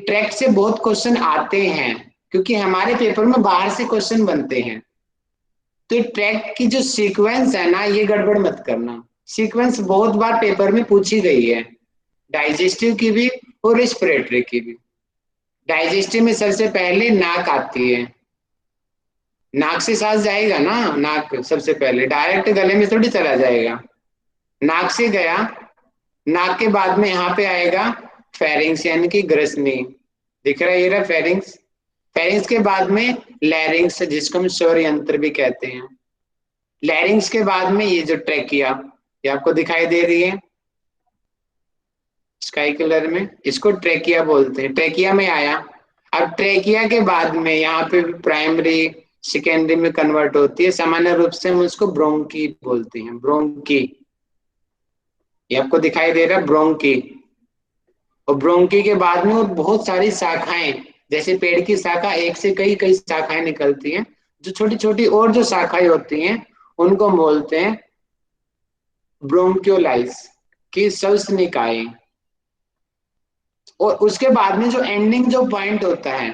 ट्रैक्ट से बहुत क्वेश्चन आते हैं क्योंकि हमारे पेपर में बाहर से क्वेश्चन बनते हैं। तो ट्रैक्ट की जो सीक्वेंस है ना, ये गड़बड़ मत करना, सीक्वेंस बहुत बार पेपर में पूछी गई है, डाइजेस्टिव की भी और रिस्पिरेटरी की भी। डाइजेस्टिव में सबसे पहले नाक आती है, नाक से सांस जाएगा ना, नाक सबसे पहले, डायरेक्ट गले में थोड़ी चला जाएगा, नाक से गया, नाक के बाद में यहाँ पे आएगा फेरिंग्स यानी कि ग्रसनी, दिख रहा है ये रहा फेरिंग्स। फेरिंग्स के बाद में लैरिंग्स जिसको हम स्वर यंत्र भी कहते हैं। लैरिंग्स के बाद में ये जो ट्रेकिया, ये आपको दिखाई दे रही है स्काई कलर में, इसको ट्रेकिया बोलते हैं, ट्रेकिया में आया। अब ट्रेकिया के बाद में यहाँ पे प्राइमरी सेकेंडरी में कन्वर्ट होती है, सामान्य रूप से हम उसको ब्रोंकी बोलते हैं, ब्रोंकी, ये आपको दिखाई दे रहा है ब्रोंकी। और ब्रोंकी के बाद में वो बहुत सारी शाखाएं, जैसे पेड़ की शाखा एक से कई कई शाखाएं निकलती हैं, जो छोटी छोटी और जो शाखाएं होती हैं उनको बोलते हैं ब्रोंक्योलाइस की श्वसनिकाएं। और उसके बाद में जो एंडिंग जो पॉइंट होता है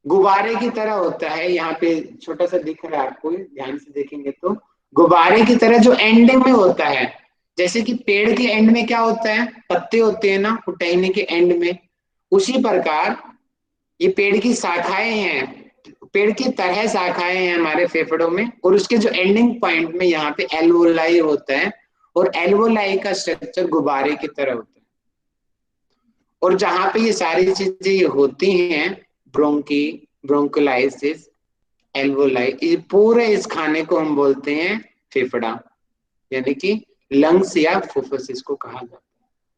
गुब्बारे की तरह होता है, यहाँ पे छोटा सा दिख रहा है आपको, ध्यान से देखेंगे तो गुब्बारे की तरह जो एंडिंग में होता है, जैसे कि पेड़ के एंड में क्या होता है, पत्ते होते हैं ना टहनी के एंड में, उसी प्रकार ये पेड़ की शाखाएं हैं, पेड़ की तरह शाखाएं हैं हमारे फेफड़ों में, और उसके जो एंडिंग पॉइंट में यहाँ पे एल्वोलाई होता है, और एल्वोलाई का स्ट्रक्चर गुब्बारे की तरह होता है। और जहां पे ये सारी चीजें ये होती हैं, ब्रोंकी, ब्रोंकोलाइसिस, एल्वोलाई, ये पूरे इस खाने को हम बोलते हैं फेफड़ा, यानी कि लंग्स या फुफ्फुस इसको कहा जाता है।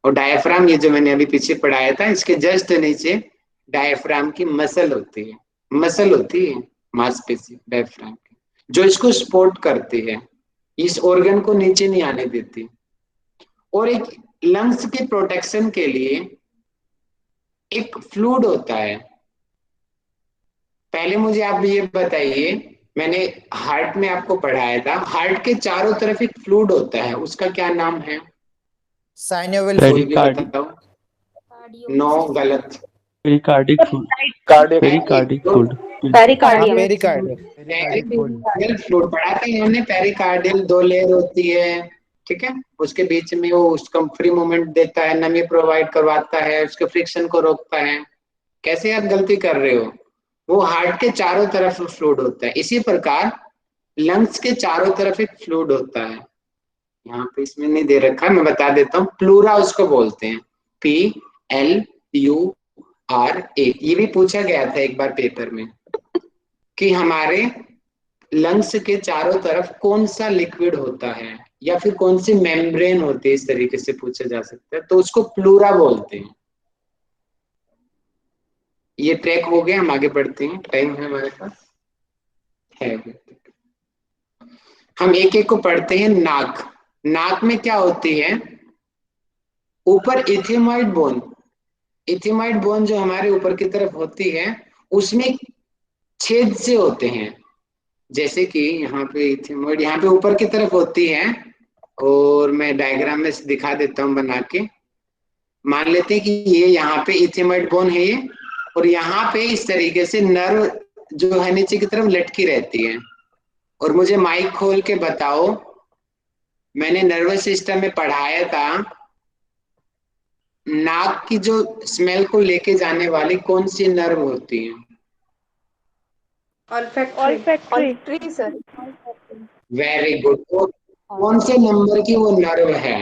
और डायफ्राम, ये जो मैंने अभी पीछे पढ़ाया था, इसके जस्ट नीचे डायफ्राम की मसल होती है, मसल होती है मांसपेशी डायफ्राम की, जो इसको सपोर्ट करती है, इस ऑर्गन को नीचे नहीं आने देती। और एक लंग्स के प्रोटेक्शन के लिए एक फ्लूइड होता है। पहले मुझे आप ये बताइए, मैंने हार्ट में आपको पढ़ाया था, हार्ट के चारों तरफ एक फ्लूइड होता है, उसका क्या नाम है? साइनोवियल कोई भी बताओ। नो, गलत। Pericardiac fluid, pericardiac fluid, pericardium. Pericardial fluid पढ़ा था हमने। पेरिकार्डियल 2 लेयर होती है, ठीक है, उसके बीच में वो उसका फ्री मूवमेंट देता है, नमी प्रोवाइड करवाता है, उसके फ्रिक्शन को रोकता है। कैसे आप गलती कर रहे हो? वो हार्ट के चारों तरफ फ्लूइड होता है। इसी प्रकार लंग्स के चारों तरफ एक फ्लूइड होता है, यहाँ पे इसमें नहीं दे रखा, मैं बता देता हूँ, प्लूरा उसको बोलते हैं, PLURA। ये भी पूछा गया था एक बार पेपर में कि हमारे लंग्स के चारों तरफ कौन सा लिक्विड होता है, या फिर कौन सी मेम्ब्रेन होती है, इस तरीके से पूछा जा सकता है, तो उसको प्लूरा बोलते हैं। ये ट्रैक हो गया, हम आगे बढ़ते हैं, टाइम है हमारे पास है। हम एक एक को पढ़ते हैं। नाक, नाक में क्या होती है? ऊपर इथियोमाइड बोन, इथियोमाइड बोन जो हमारे ऊपर की तरफ होती है, उसमें छेद से होते हैं, जैसे कि यहाँ पे इथियोमाइड यहाँ पे ऊपर की तरफ होती है, और मैं डायग्राम में दिखा देता हूँ बना के। मान लेते हैं कि ये यहाँ पे इथियोमाइड बोन है ये, और यहाँ पे इस तरीके से नर्व जो है नीचे की तरफ लटकी रहती है। और मुझे माइक खोल के बताओ, मैंने नर्वस सिस्टम में पढ़ाया था, नाक की जो स्मेल को लेके जाने वाली कौन सी नर्व होती है? Olfactory sir. Very good. तो कौन से नंबर की वो नर्व है?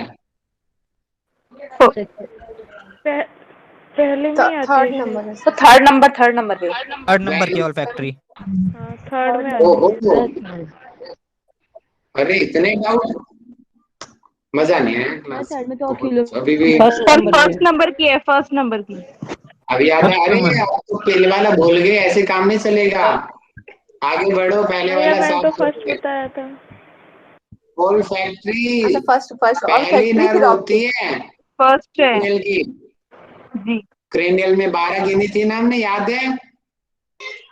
पहले में आती थर्ड है। नंबर है। तो थर्ड नंबर थर्ड नंबर की ऑल्फैक्टरी। हाँ, थर्ड में आती है। अरे इतने डाउट, मजा नहीं आया क्लास में। अभी भी फर्स्ट नंबर की है, फर्स्ट नंबर की। अभी याद है? अरे आप तो पहले वाला भूल गए, ऐसे काम नहीं चलेगा, आगे बढ़ो, पहले वाला मैंने तो साफ फर्स्ट बताया था। ऑल्फैक्टरी अच्छा फर्स्ट पहली ऑल्फैक्टरी नर्व फिर होती है फर्स्ट है क्रेनियल की। जी। क्रेनियल में 12 गिनी थी ना हमने, याद है?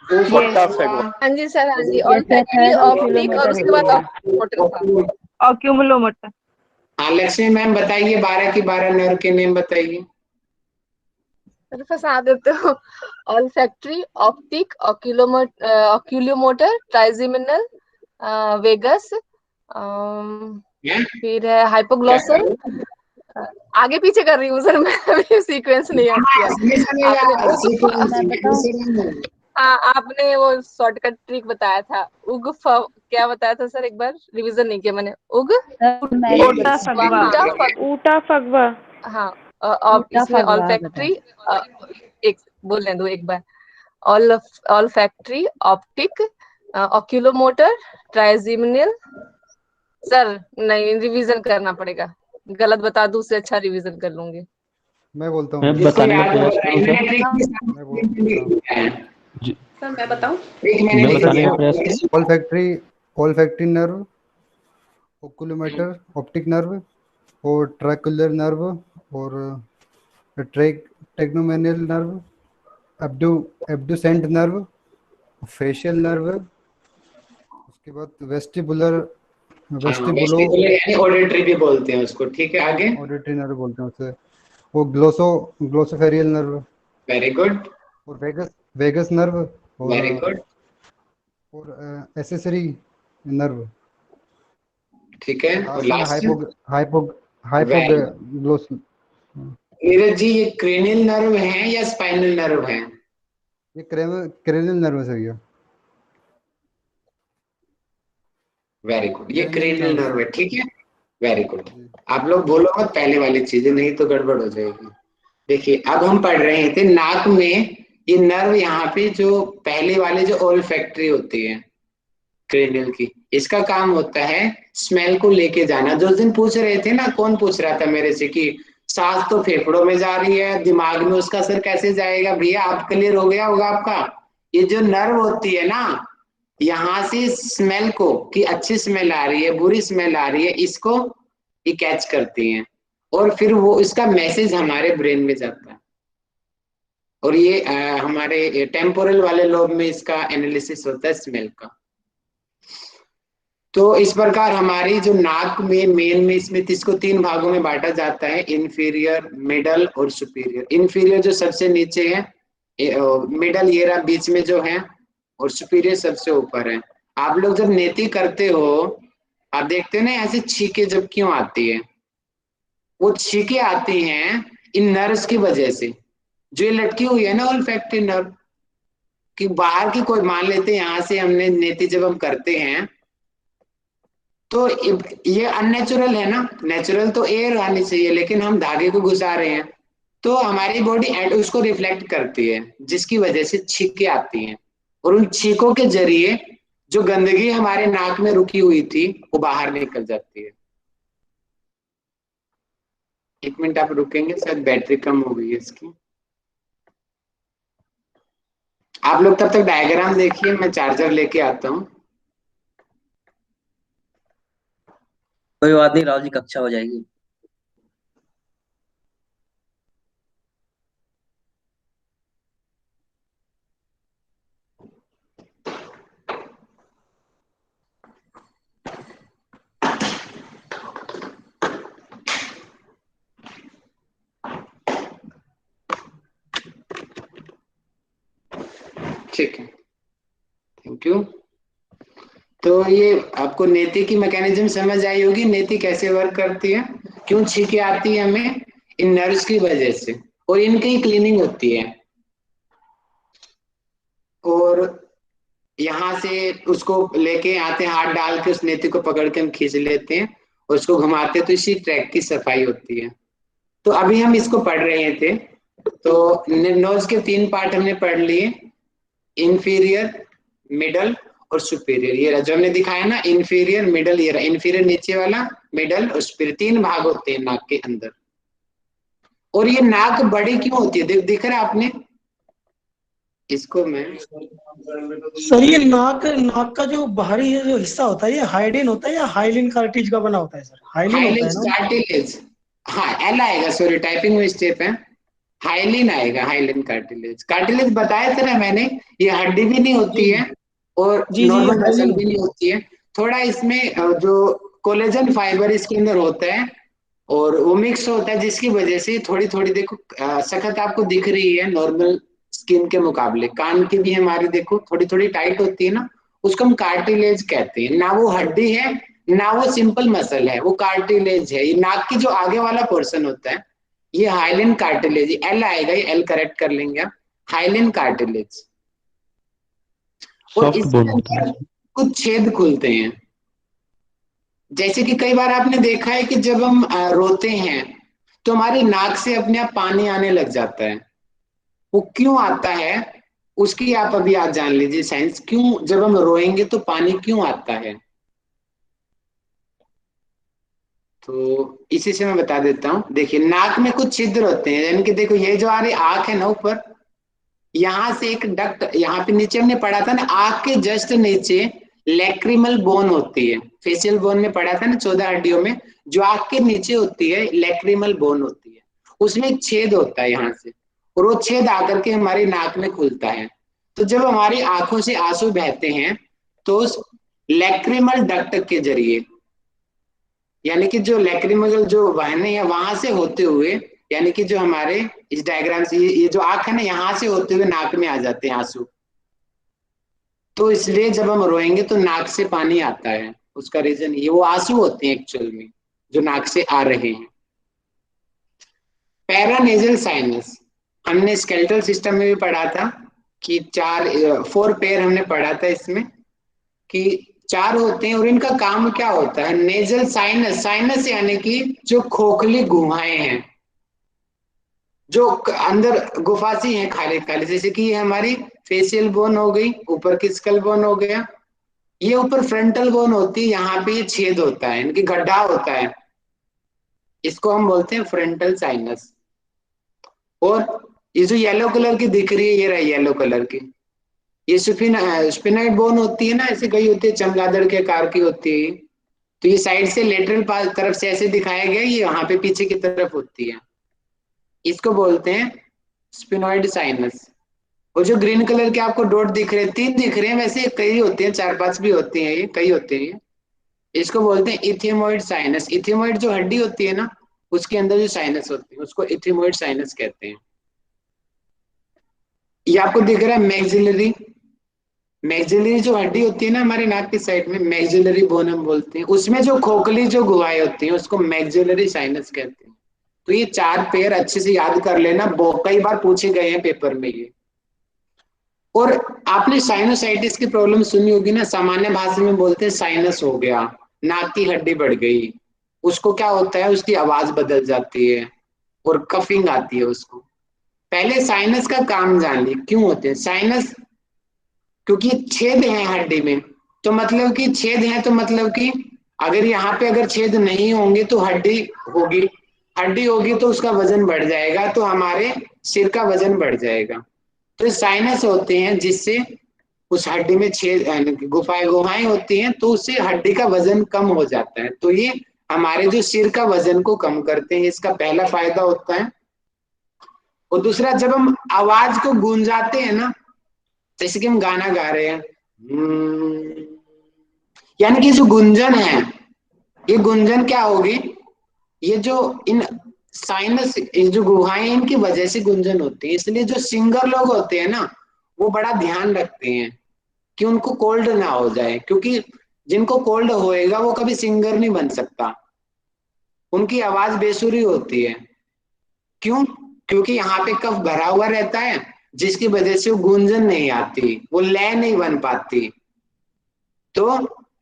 हाँ जी सर, हाँ जी, ऑल्फैक्टरी, ऑप्टिक और उसके बाद ऑक्यूलोमोटर था। ऑक्यूमुलोमोटर। हाँ लक्ष्मी मैम बताइए, 12 की 12 नर्व के नेम बताइए। सर फंसा देते हो। Olfactory, optic, oculomotor, trigeminal, vagus, फिर है हाइपोग्लॉसल। आगे पीछे कर रही हूँ सर मैं, अभी सीक्वेंस नहीं याद किया आपने। आपने वो शॉर्टकट ट्रिक बताया था, उग क्या बताया था सर, एक बार रिवीजन नहीं किया मैंने। उग ऊटा फगवा। हाँ, इसमें ऑल्फैक्टरी, एक बोलने दो एक बार। Olfactory, optic, oculomotor, trigeminal. Sir नहीं, रिवीजन करना पड़ेगा, गलत बता दूं उससे अच्छा रिवीजन कर लूंगी। मैं बोलता हूँ, मैं बताने का प्रयास करूँ सर मैं बताऊं? मैं बताने का प्रयास करूँ। ऑल्फैक्टरी नर्व, ओकुलोमीटर, ऑप्टिक नर्व, और ट्रैकुलर नर्व, और टेग्नोमेनियल नर्व, एब्डुसेंट नर्व, फेशियल नर्व, उसके बाद वेस्टिबुलो ऑडिटरी भी बोलते हैं उसको, ठीक है, आगे ऑडिटरी नर्व बोलते हैं उसे, वो ग्लोसोफेरियल नर्व, वेरी गुड, और वेगस नर्व, वेरी गुड, और एसेसरी नर्व, ठीक है। और और लास्ट में लास्ट वेरी हाइपोग्लोस। नीरज जी, ये क्रेनियल नर्व है या स्पाइनल नर्व है? ये क्रेनियल नर्व से गया। वेरी गुड, ये क्रेनियल क्रेनियल नर्व नर्व है, ठीक है, वेरी गुड। जी। आप लोग बोलो मत पहले वाली चीजें, नहीं तो गड़बड़ हो जाएगी। देखिए अब हम पढ़ रहे थे नाक में ये नर्व, यहाँ पे जो पहले वाले जो ओल्फैक्टरी होती है क्रेनियल की, इसका काम होता है स्मेल को लेके जाना। जो उस दिन पूछ रहे थे ना, कौन पूछ रहा था मेरे से कि सांस तो फेफड़ों में जा रही है, दिमाग में उसका असर कैसे जाएगा? भैया आप क्लियर हो गया होगा आपका। ये जो नर्व होती है ना, यहाँ से स्मेल को, कि अच्छी स्मेल आ रही है बुरी स्मेल आ रही है, इसको ये कैच करती हैं, और फिर वो इसका मैसेज हमारे ब्रेन में जाता है, और ये हमारे टेम्पोरल वाले लोब में इसका एनालिसिस होता है स्मेल का। तो इस प्रकार हमारी जो नाक में मेन में इसमें इसको 3 भागों में बांटा जाता है, इंफीरियर, मिडल और सुपीरियर। इंफीरियर जो सबसे नीचे है, मिडल ये रहा बीच में जो है, और सुपीरियर सबसे ऊपर है। आप लोग जब नेति करते हो, आप देखते हो ना ऐसे छींके जब क्यों आती है? वो छींके आती हैं इन नर्व्स की वजह से, जो ये लटकी हुई है ना ओल्फैक्टरी नर्व, कि बाहर की कोई मान लेते हैं, यहाँ से हमने नेति जब हम करते हैं तो ये अननेचुरल है ना, नेचुरल तो एयर आनी चाहिए, लेकिन हम धागे को घुसा रहे हैं, तो हमारी बॉडी उसको रिफ्लेक्ट करती है, जिसकी वजह से छींके आती हैं, और उन छींकों के जरिए जो गंदगी हमारे नाक में रुकी हुई थी वो बाहर निकल जाती है। 1 मिनट आप रुकेंगे, शायद बैटरी कम हो गई है इसकी। आप लोग तब तक डायग्राम देखिए, मैं चार्जर लेके आता हूँ। कोई बात नहीं राहुल जी, कक्षा हो जाएगी। ठीक है, थैंक यू। तो ये आपको नेति की मैकेनिज्म समझ आई होगी, नेति कैसे वर्क करती है, क्यों छींके आती है हमें, इन नर्व्स की वजह से, और इनकी क्लीनिंग होती है, और यहाँ से उसको लेके आते हैं, हाथ डाल के उस नेति को पकड़ के हम खींच लेते हैं और उसको घुमाते हैं, तो इसी ट्रैक की सफाई होती है। तो अभी हम इसको पढ़ रहे थे, तो नोज के 3 पार्ट हमने पढ़ लिए, इंफीरियर, मिडल और सुपीरियर। ये रहा जो हमने दिखाया ना, इंफीरियर, मिडल, ये रहा इंफीरियर नीचे वाला, मिडल और सुपीरियर, 3 भाग होते हैं नाक के अंदर। और ये नाक बड़ी क्यों होती है, दिख रहा है आपने इसको? मैं सर ये नाक का जो बाहरी जो हिस्सा होता है, ये हाइडिन होता है या हाइलिन कार्टिज का बना होता है? सर हाइलिन होता है ना? कार्टिलेज, हाँ एल आएगा, सॉरी टाइपिंग में स्टेप है, हाइलिन आएगा, हाइलिन कार्टिलेज। कार्टिलेज बताया था ना मैंने, ये हड्डी भी नहीं होती है और नॉर्मल मसल भी नहीं होती है, थोड़ा इसमें जो कोलेजन फाइबर इसके अंदर होता है और वो मिक्स होता है, जिसकी वजह से थोड़ी थोड़ी देखो सख्त आपको दिख रही है नॉर्मल स्किन के मुकाबले। कान की भी हमारी देखो थोड़ी थोड़ी टाइट होती है ना, उसको हम कार्टिलेज कहते हैं। ना वो हड्डी है ना वो सिंपल मसल है, वो कार्टिलेज है। ये नाक की जो आगे वाला पोर्शन होता है ये हाइलिन कार्टिलेज, एल आएगा, ये एल करेक्ट कर लेंगे आप, हाइलिन कार्टिलेज। और इसके अंदर कुछ छेद खुलते हैं, जैसे कि कई बार आपने देखा है कि जब हम रोते हैं तो हमारी नाक से अपने आप पानी आने लग जाता है। वो क्यों आता है उसकी आप अभी आज जान लीजिए साइंस, क्यों जब हम रोएंगे तो पानी क्यों आता है। तो इसी से मैं बता देता हूं, देखिए नाक में कुछ छिद्र होते हैं, यानी कि देखो ये जो आ रही आंख है ना ऊपर, यहां से एक डक्ट, यहाँ पे नीचे हमने पढ़ा था ना, आंख के जस्ट नीचे लैक्रिमल बोन होती है, फेशियल बोन में पढ़ा था ना 14 हड्डियों में, जो आंख के नीचे होती है लैक्रिमल बोन होती है, उसमें एक छेद होता है यहाँ से, और वो छेद आकर के हमारी नाक में खुलता है। तो जब हमारी आंखों से आंसू बहते हैं तो उस लैक्रिमल डक्ट के जरिए, यानी कि जो लैक्रिमल जो वाहिनी है वहां से होते हुए यानी कि जो हमारे इस डायग्राम से ये जो आंख है ना, यहाँ से होते हुए नाक में आ जाते हैं आंसू। तो इसलिए जब हम रोएंगे तो नाक से पानी आता है, उसका रीजन ये, वो आंसू होते हैं एक्चुअल में जो नाक से आ रहे हैं। पैरानेजल साइनस हमने स्केलेटल सिस्टम में भी पढ़ा था कि 4 पेयर हमने पढ़ा था इसमें कि 4 होते हैं और इनका काम क्या होता है। नेजल साइनस, साइनस यानी कि जो खोखली गुहाएं हैं, जो अंदर गुफासी हैं खाली खाली, जैसे कि ये हमारी फेशियल बोन हो गई, ऊपर की स्कल बोन हो गया, ये ऊपर फ्रंटल बोन होती है, यहाँ पे ये छेद होता है, इनकी गड्ढा होता है, इसको हम बोलते हैं फ्रंटल साइनस। और ये जो येलो कलर की दिख रही है, ये रही येलो कलर की, ये स्पिनाइड बोन होती है ना, ऐसे गई होती है, चमगादड़ के आकार की होती है। तो ये साइड से लेटरल तरफ से ऐसे दिखाया गया, ये यहाँ पे पीछे की तरफ होती है, इसको बोलते हैं स्पिनॉइड साइनस। और जो ग्रीन कलर के आपको डॉट दिख रहे हैं, 3 दिख रहे हैं, वैसे कई होते हैं, 4-5 भी होते हैं, ये कई होते हैं, इसको बोलते हैं इथेमोइड साइनस। इथेमोइड जो हड्डी होती है ना, उसके अंदर जो साइनस होती है उसको इथेमोइड साइनस कहते हैं। ये आपको दिख रहा है मैक्सिलरी, मैक्सिलरी जो हड्डी होती है ना हमारे नाक की साइड में, मैक्सिलरी बोन हम बोलते हैं, उसमें जो खोखली जो गुहाएं होती हैं उसको मैक्सिलरी साइनस कहते हैं। तो ये 4 पेयर अच्छे से याद कर लेना, कई बार पूछे गए हैं पेपर में ये। और आपने साइनोसाइटिस की प्रॉब्लम सुनी होगी ना, सामान्य भाषा में बोलते हैं साइनस हो गया, नाक की हड्डी बढ़ गई, उसको क्या होता है, उसकी आवाज बदल जाती है और कफिंग आती है उसको। पहले साइनस का काम जान ली, क्यों होते हैं साइनस, क्योंकि छेद है हड्डी में, तो मतलब कि छेद है, तो मतलब कि अगर यहाँ पे अगर छेद नहीं होंगे तो हड्डी होगी, हड्डी होगी तो उसका वजन बढ़ जाएगा, तो हमारे सिर का वजन बढ़ जाएगा। तो साइनस होते हैं जिससे उस हड्डी में छेद गुहाएं होती हैं, तो उससे हड्डी का वजन कम हो जाता है, तो ये हमारे जो सिर का वजन को कम करते हैं, इसका पहला फायदा होता है। और दूसरा, जब हम आवाज को गूंजाते हैं ना, जैसे कि हम गाना गा रहे हैं, यानी कि जो गुंजन है, ये गुंजन क्या होगी, ये जो इन साइनस जो गुहाएं इनकी वजह से गुंजन होती है। इसलिए जो सिंगर लोग होते हैं ना, वो बड़ा ध्यान रखते हैं कि उनको कोल्ड ना हो जाए, क्योंकि जिनको कोल्ड होएगा वो कभी सिंगर नहीं बन सकता, उनकी आवाज बेसुरी होती है। क्यों? क्योंकि यहाँ पे कफ भरा हुआ रहता है, जिसकी वजह से वो गूंजन नहीं आती, वो लय नहीं बन पाती। तो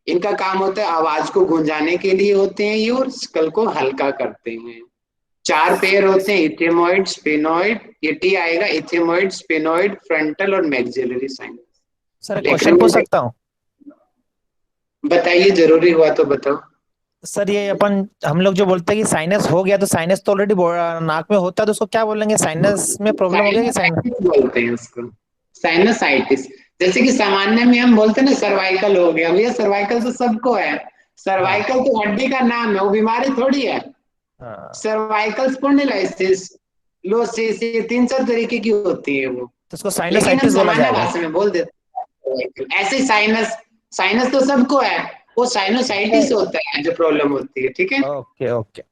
इनका काम होता है आवाज को गूंजाने के लिए होते हैं ये, और स्कल को हल्का करते हैं। 4 पेयर होते हैं, इथेमोइड, स्पिनोइड, ये टी आएगा, इथेमोइड, स्पिनोइड, फ्रंटल और मैक्सिलरी साइनस। सर क्वेश्चन पूछ सकता हूँ? बताइए, जरूरी हुआ तो बताओ। सर ये हम लोग जो बोलते हैं कि साइनस हो गया, तो साइनस तो ऑलरेडी नाक में होता है, तो उसको क्या बोलेंगे, साइनस में प्रॉब्लम हो गया कि साइनस बोलते हैं उसको, साइनसाइटिस। जैसे कि सामान्य में हम बोलते हैं ना सर्वाइकल हो गया, भैया सर्वाइकल तो सबको है, सर्वाइकल तो हड्डी का नाम है, वो बीमारी थोड़ी है। सर्वाइकल स्पॉन्डिलाइसिस, लोसिस, ये 3-4 तरीके की होती है वो, तो उसको लेकिन हम साइनसाइटिस बोला सामान्य जाएगा। भाषा में बोल देते हैं। ऐसे साइनस, साइनस तो सबको है, वो साइनोसाइटिस होता है जो प्रॉब्लम होती है, ठीक है। Okay okay.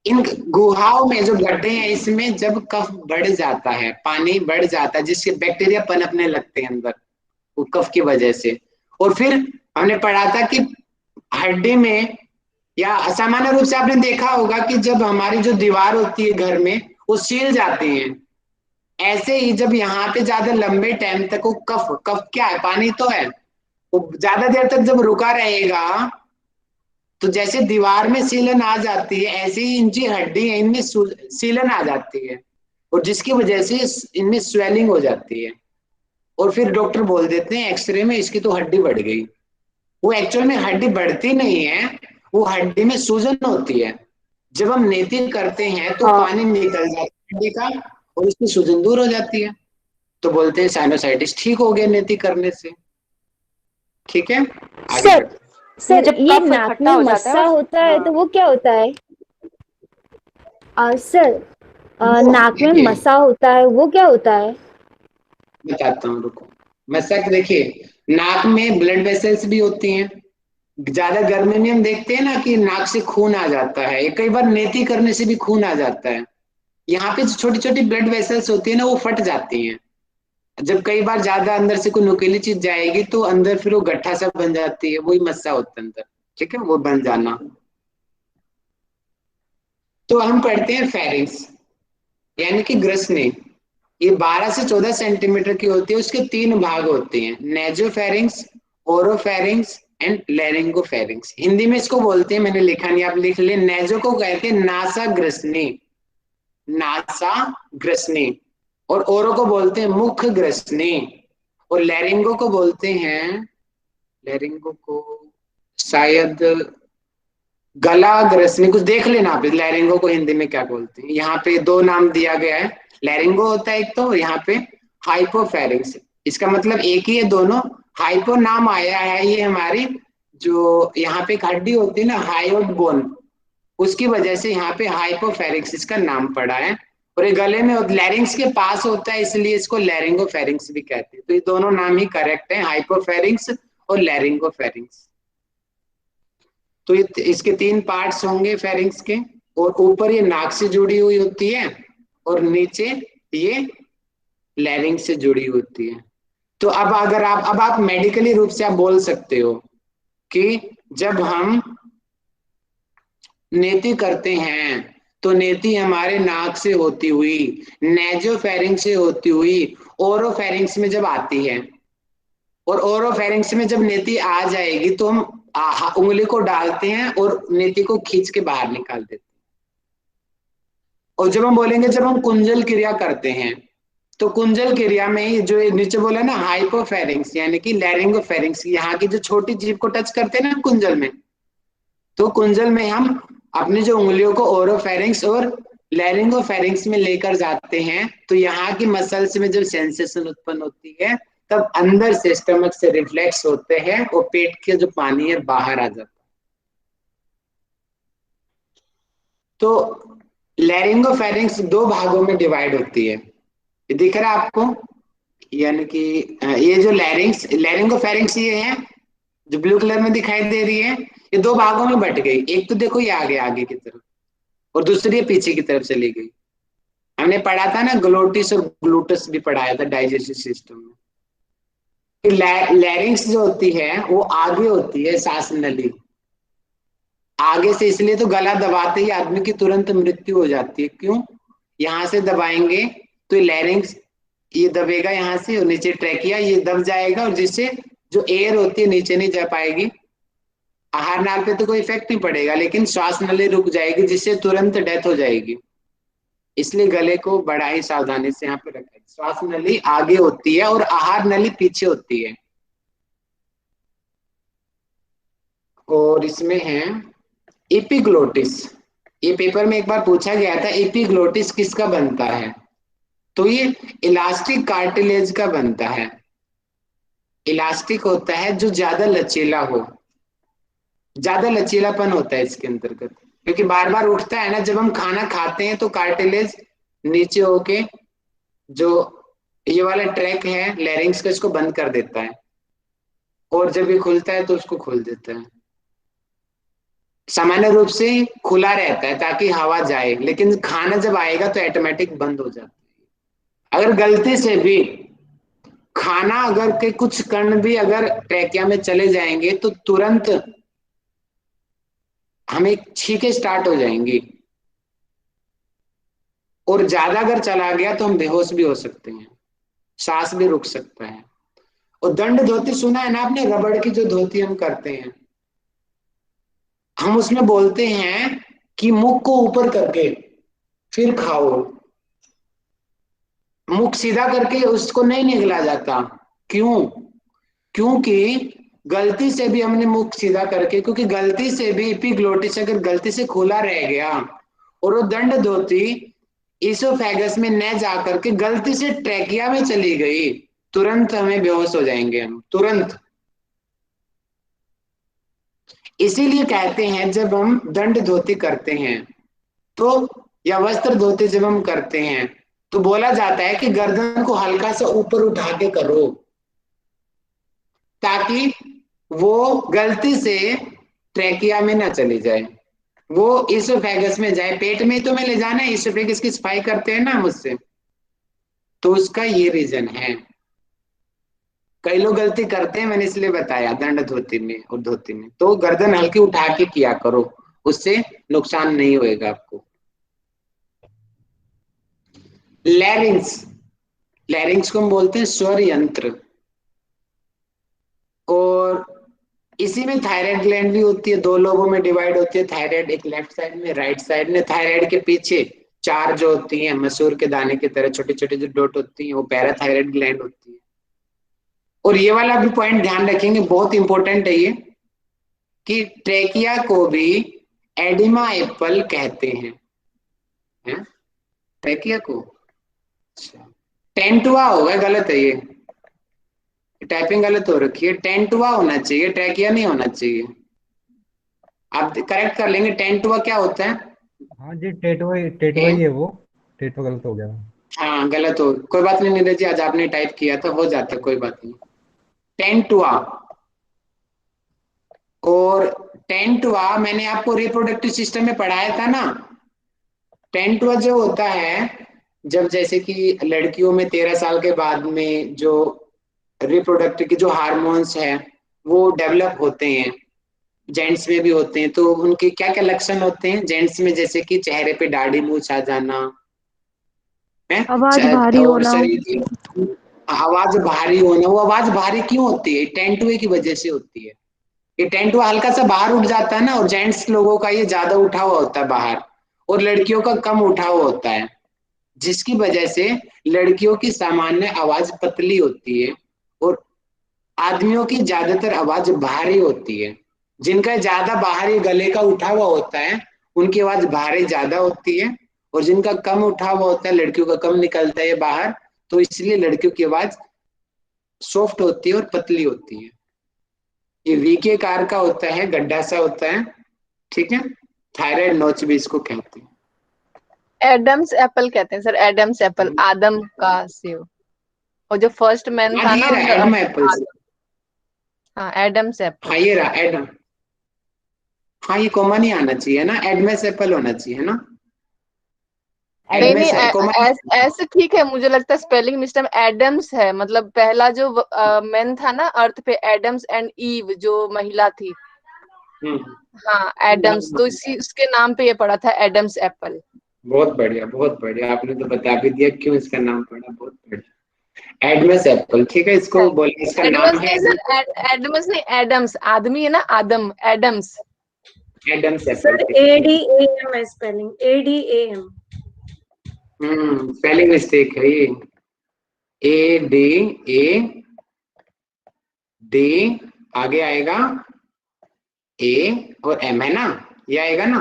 इन गुहाओं में जो गड्ढे हैं, इसमें जब कफ बढ़ जाता है, पानी बढ़ जाता है, जिससे बैक्टीरिया पनपने लगते हैं अंदर, वो कफ की वजह से। और फिर हमने पढ़ा था कि हड्डी में, या सामान्य रूप से आपने देखा होगा कि जब हमारी जो दीवार होती है घर में, वो सील जाती है, ऐसे ही जब यहाँ पे ज्यादा लंबे टाइम तक वो कफ क्या है, पानी तो है, वो ज्यादा देर तक जब रुका रहेगा, तो जैसे दीवार में सीलन आ जाती है, ऐसे ही इनकी हड्डी है, इनमें सीलन आ जाती है, और जिसकी वजह से इनमें स्वेलिंग हो जाती है, और फिर डॉक्टर बोल देते हैं एक्सरे में इसकी तो हड्डी बढ़ गई। वो एक्चुअल में हड्डी बढ़ती नहीं है, वो हड्डी में सूजन होती है। जब हम नेति करते हैं तो पानी निकल जाता है हड्डी का, और उसकी सूजन दूर हो जाती है, तो बोलते हैं साइनोसाइटिस ठीक हो गया नेति करने से। ठीक है, सर सर ये नाक में मस्सा होता है तो वो क्या होता है? सर नाक में मस्सा होता है वो क्या होता है? बताता हूँ, रुको। मस्सा, देखिए नाक में ब्लड वेसल्स भी होती हैं, ज्यादा गर्मी में हम देखते हैं ना कि नाक से खून आ जाता है, कई बार नेति करने से भी खून आ जाता है, यहाँ पे जो छोटी छोटी ब्लड वेसल्स होती है ना वो फट जाती हैं। जब कई बार ज्यादा अंदर से कोई नुकीली चीज जाएगी तो अंदर फिर वो गट्ठा सा बन जाती है, वही मस्सा होता है अंदर, ठीक है, वो बन जाना। तो हम पढ़ते हैं फेरिंग्स यानी कि ग्रसनी। ये 12 से 14 सेंटीमीटर की होती है, उसके 3 भाग होते हैं, नेजोफेरिंग्स, ओरोफेरिंग्स एंड लैरिंगोफेरिंग्स। हिंदी में इसको बोलते हैं, मैंने लिखा नहीं, आप लिख ले, नेजो को कहते हैं नासा ग्रसनी, नासा ग्रसनी, और ओरो को बोलते हैं मुख ग्रसनी, और लैरिंगो को बोलते हैं, लैरिंगो को शायद गला ग्रसनी, कुछ देख लेना आप लैरिंगो को हिंदी में क्या बोलते हैं। यहाँ पे 2 नाम दिया गया है, लैरिंगो होता है एक तो, यहाँ पे हाइपोफेरिंग्स, इसका मतलब एक ही है दोनों। हाइपो नाम आया है ये हमारी जो यहाँ पे एक हड्डी होती है ना हायोड बोन, उसकी वजह से यहाँ पे हाइपोफेरिंग्स इसका नाम पड़ा है, और ये गले में लैरिंग्स के पास होता है इसलिए इसको लैरिंगोफेरिंग्स भी कहते हैं। तो ये दोनों नाम ही करेक्ट है, हाइपोफेरिंग्स और लैरिंगोफेरिंग्स। तो इसके 3 पार्ट्स होंगे फेरिंग्स के, और ऊपर ये नाक से जुड़ी हुई होती है और नीचे ये लैरिंग से जुड़ी होती है। तो अब अगर आप मेडिकली रूप से आप बोल सकते हो कि जब हम नेति करते हैं तो नेति हमारे नाक से होती हुई नेजोफेरिंग से होती हुई ओरोफेरिंग्स में जब आती है, और ओरोफेरिंग्स में जब नेति आ जाएगी तो हम उंगली को डालते हैं और नेति को खींच के बाहर निकाल देते हैं। और जब हम बोलेंगे जब हम कुंजल क्रिया करते हैं तो कुंजल क्रिया में ही जो नीचे बोला ना हाइपोफेरिंग्स यानी कि लैरिंगोफेरिंग्स, यहाँ की जो छोटी जीभ को टच करते हैं ना कुंजल में, तो कुंजल में हम अपनी जो उंगलियों को ओरोफेरिंग्स और लैरिंगोफेरिंग्स में लेकर जाते हैं, तो यहाँ की मसल्स में जब सेंसेशन उत्पन्न होती है तब अंदर से स्टमक से रिफ्लेक्स होते हैं और पेट के जो पानी है बाहर आ जाता है। तो लैरिंगोफेरिंग्स 2 भागों में डिवाइड होती है, ये दिख रहा है आपको, यानी कि ये जो लैरिंगोफेरिंग्स ये है जो ब्लू कलर में दिखाई दे रही है, ये 2 भागों में बट गई। एक तो देखो ये आगे की तरफ और दूसरी पीछे की तरफ चली गई। हमने पढ़ा था ना ग्लोटिस और ग्लूटस भी पढ़ाया था डाइजेस्टिव सिस्टम में। लैरिंग्स जो होती है वो आगे होती है, सांस नली आगे से, इसलिए तो गला दबाते ही आदमी की तुरंत मृत्यु हो जाती है। क्यों? यहाँ से दबाएंगे तो लैरिंग्स ये दबेगा यहाँ से, और नीचे ट्रैकिया ये दब जाएगा, और जिससे जो एयर होती है नीचे नहीं जा पाएगी। आहार नाल पे तो कोई इफेक्ट नहीं पड़ेगा लेकिन श्वास नली रुक जाएगी जिससे तुरंत डेथ हो जाएगी। इसलिए गले को बड़ा ही सावधानी से यहाँ पे रखें। श्वास नली आगे होती है और आहार नली पीछे होती है। और इसमें है एपिग्लोटिस, ये पेपर में एक बार पूछा गया था एपिग्लोटिस किसका बनता है, तो ये इलास्टिक कार्टिलेज का बनता है। इलास्टिक होता है जो ज्यादा लचीला हो, ज्यादा लचीलापन होता है इसके अंतर्गत, क्योंकि बार बार उठता है ना, जब हम खाना खाते हैं तो कार्टिलेज नीचे होके जो ये वाला ट्रैक है लैरिंग्स का इसको बंद कर देता है, और जब ये खुलता है तो उसको खोल देता है। सामान्य रूप से खुला रहता है ताकि हवा जाए, लेकिन खाना जब आएगा तो ऑटोमेटिक बंद हो जाता है। अगर गलती से भी खाना अगर के कुछ कण भी अगर ट्रैकिया में चले जाएंगे तो तुरंत हमें छींकें स्टार्ट हो जाएंगी, और ज्यादा अगर चला गया तो हम बेहोश भी हो सकते हैं, सांस भी रुक सकता है। और दंड धोती सुना है ना आपने, रबड़ की जो धोती हम करते हैं, हम उसमें बोलते हैं कि मुख को ऊपर करके फिर खाओ। मुख सीधा करके उसको नहीं निगला जाता। क्यों? क्योंकि गलती से भी हमने मुख सीधा करके, क्योंकि गलती से भी एपिग्लोटिस अगर गलती से खुला रह गया और वो दंड धोती इसोफेगस में न जा करके गलती से ट्रैकिया में चली गई, तुरंत हमें बेहोश हो जाएंगे हम, तुरंत। इसीलिए कहते हैं जब हम दंड धोती करते हैं तो, या वस्त्र धोती जब हम करते हैं तो बोला जाता है कि गर्दन को हल्का सा ऊपर उठा के करो, ताकि वो गलती से ट्रैकिया में ना चली जाए। वो इसोफेगस में जाए, पेट में तो मैं ले जाना है, इसोफेगस की सफाई करते हैं ना मुझसे, तो उसका ये रीजन है। कई लोग गलती करते हैं, मैंने इसलिए बताया दंड धोती में और धोती में। तो गर्दन हल्की उठा के किया करो, उससे नुकसान नहीं होएगा आपको। लैरिंग्स, लैरिंग्स को हम बोलते हैं स्वर यंत्र, और इसी में थायराइड ग्लैंड भी होती है, दो लोगों में डिवाइड होती है थायराइड, एक लेफ्ट साइड में राइट साइड में। थायराइड के पीछे चार जो होती हैं मसूर के दाने की तरह छोटे छोटे जो डॉट होती हैं, वो पैराथायराइड ग्लैंड होती है। और ये वाला भी पॉइंट ध्यान रखेंगे, बहुत इंपॉर्टेंट है ये, कि ट्रेकिया को भी एडिमा एप्पल कहते हैं, ट्रेकिया को। टेंटुआ होगा, गलत है ये, टाइपिंग गलत हो रखी है, टेंटुआ होना चाहिए, ट्रेकिया नहीं होना चाहिए। आप करेक्ट कर लेंगे। टेंटुआ क्या होता है? हाँ जी, टेटवा ही है वो, टेटवा गलत हो गया। हाँ गलत हो, कोई बात नहीं नीरज जी, आज आपने टाइप किया था, हो जाता है, कोई बात नहीं। टेंटुआ, और टेंटुआ मैंने आपको रिप्रोडक्टिव सिस्टम में पढ़ाया था ना। टेंटुआ जो होता है, जब जैसे कि लड़कियों में 13 साल के बाद में जो रिप्रोडक्टिव के जो हार्मोन्स है वो डेवलप होते हैं, जेंट्स में भी होते हैं। तो उनके क्या क्या लक्षण होते हैं जेंट्स में? जैसे कि चेहरे पे दाढ़ी मूंछ आ जाना है, आवाज भारी और होना। शरीर की आवाज भारी होना। वो आवाज भारी क्यों होती है? टेंटुए की वजह से होती है। ये टेंटुआ हल्का सा बाहर उठ जाता है ना, और जेंट्स लोगों का ये ज्यादा उठा हुआ होता है बाहर, और लड़कियों का कम उठा हुआ होता है, जिसकी वजह से लड़कियों की सामान्य आवाज पतली होती है और आदमियों की ज्यादातर आवाज भारी होती है। जिनका ज्यादा बाहरी गले का उठा हुआ होता है उनकी आवाज भारी ज्यादा होती है, और जिनका कम उठा हुआ होता है, लड़कियों का कम निकलता है बाहर, तो इसलिए लड़कियों की आवाज सॉफ्ट होती है और पतली होती है। ये वी के कार का होता है, गड्ढा सा होता है, ठीक है। थायराइड नोच भी इसको कहते हैं। एडम्स एप्पल कहते हैं सर, एडम्स एप्पल, आदम का सेव। और जो फर्स्ट मैन था ना उनका एडम एप्पल। हाँ एडम्स एप्पल। हाँ ये रहा एडम। हाँ ये कॉमन ही आना चाहिए ना, एडमेस एप्पल होना चाहिए ना। नहीं नहीं, ऐसे ठीक है, मुझे लगता है स्पेलिंग मिस्टेक। एडम्स है, मतलब पहला जो मैन था ना अर्थ पे, एडम्स एंड ईव जो महिला थी, हाँ एडम्स, तो इसी उसके नाम पे ये पड़ा था एडम्स एप्पल। बहुत बढ़िया, बहुत बढ़िया, आपने तो बता भी दिया क्यों इसका नाम पड़ा। बहुत बढ़िया, एडमेस एप्पल, ठीक है। इसको बोलिए, इसका नाम है एडम्स नहीं, एडम्स आदमी है ना, आदम, Adam's. Adam's apple. Sir ADAM है स्पेलिंग, ADAM। स्पेलिंग मिस्टेक है ये। ADA, आगे आएगा A और M है ना, ये आएगा ना।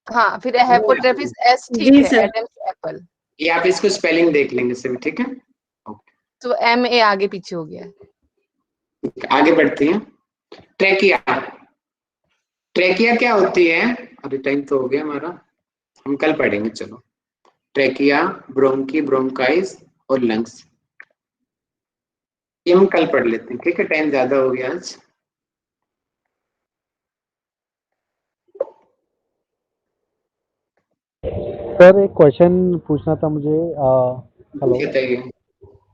हाँ फिर हेपोट्रेफिस S, ठीक है, एडम्स एप्पल। ये आप इसको स्पेलिंग देख लेंगे सिर्फ, ठीक है। तो MA आगे पीछे हो गया। आगे बढ़ते हैं। ट्रेकिया, ट्रेकिया क्या होती है? अभी टाइम तो हो गया हमारा, हम कल पढ़ेंगे। चलो, ट्रेकिया, ब्रोंकी, ब्रोंकाइस और लंग्स, ये हम कल पढ़ लेते हैं, ठीक है। टाइम ज्यादा हो गया आज। सर एक क्वेश्चन पूछना था मुझे। हेलो बताइए।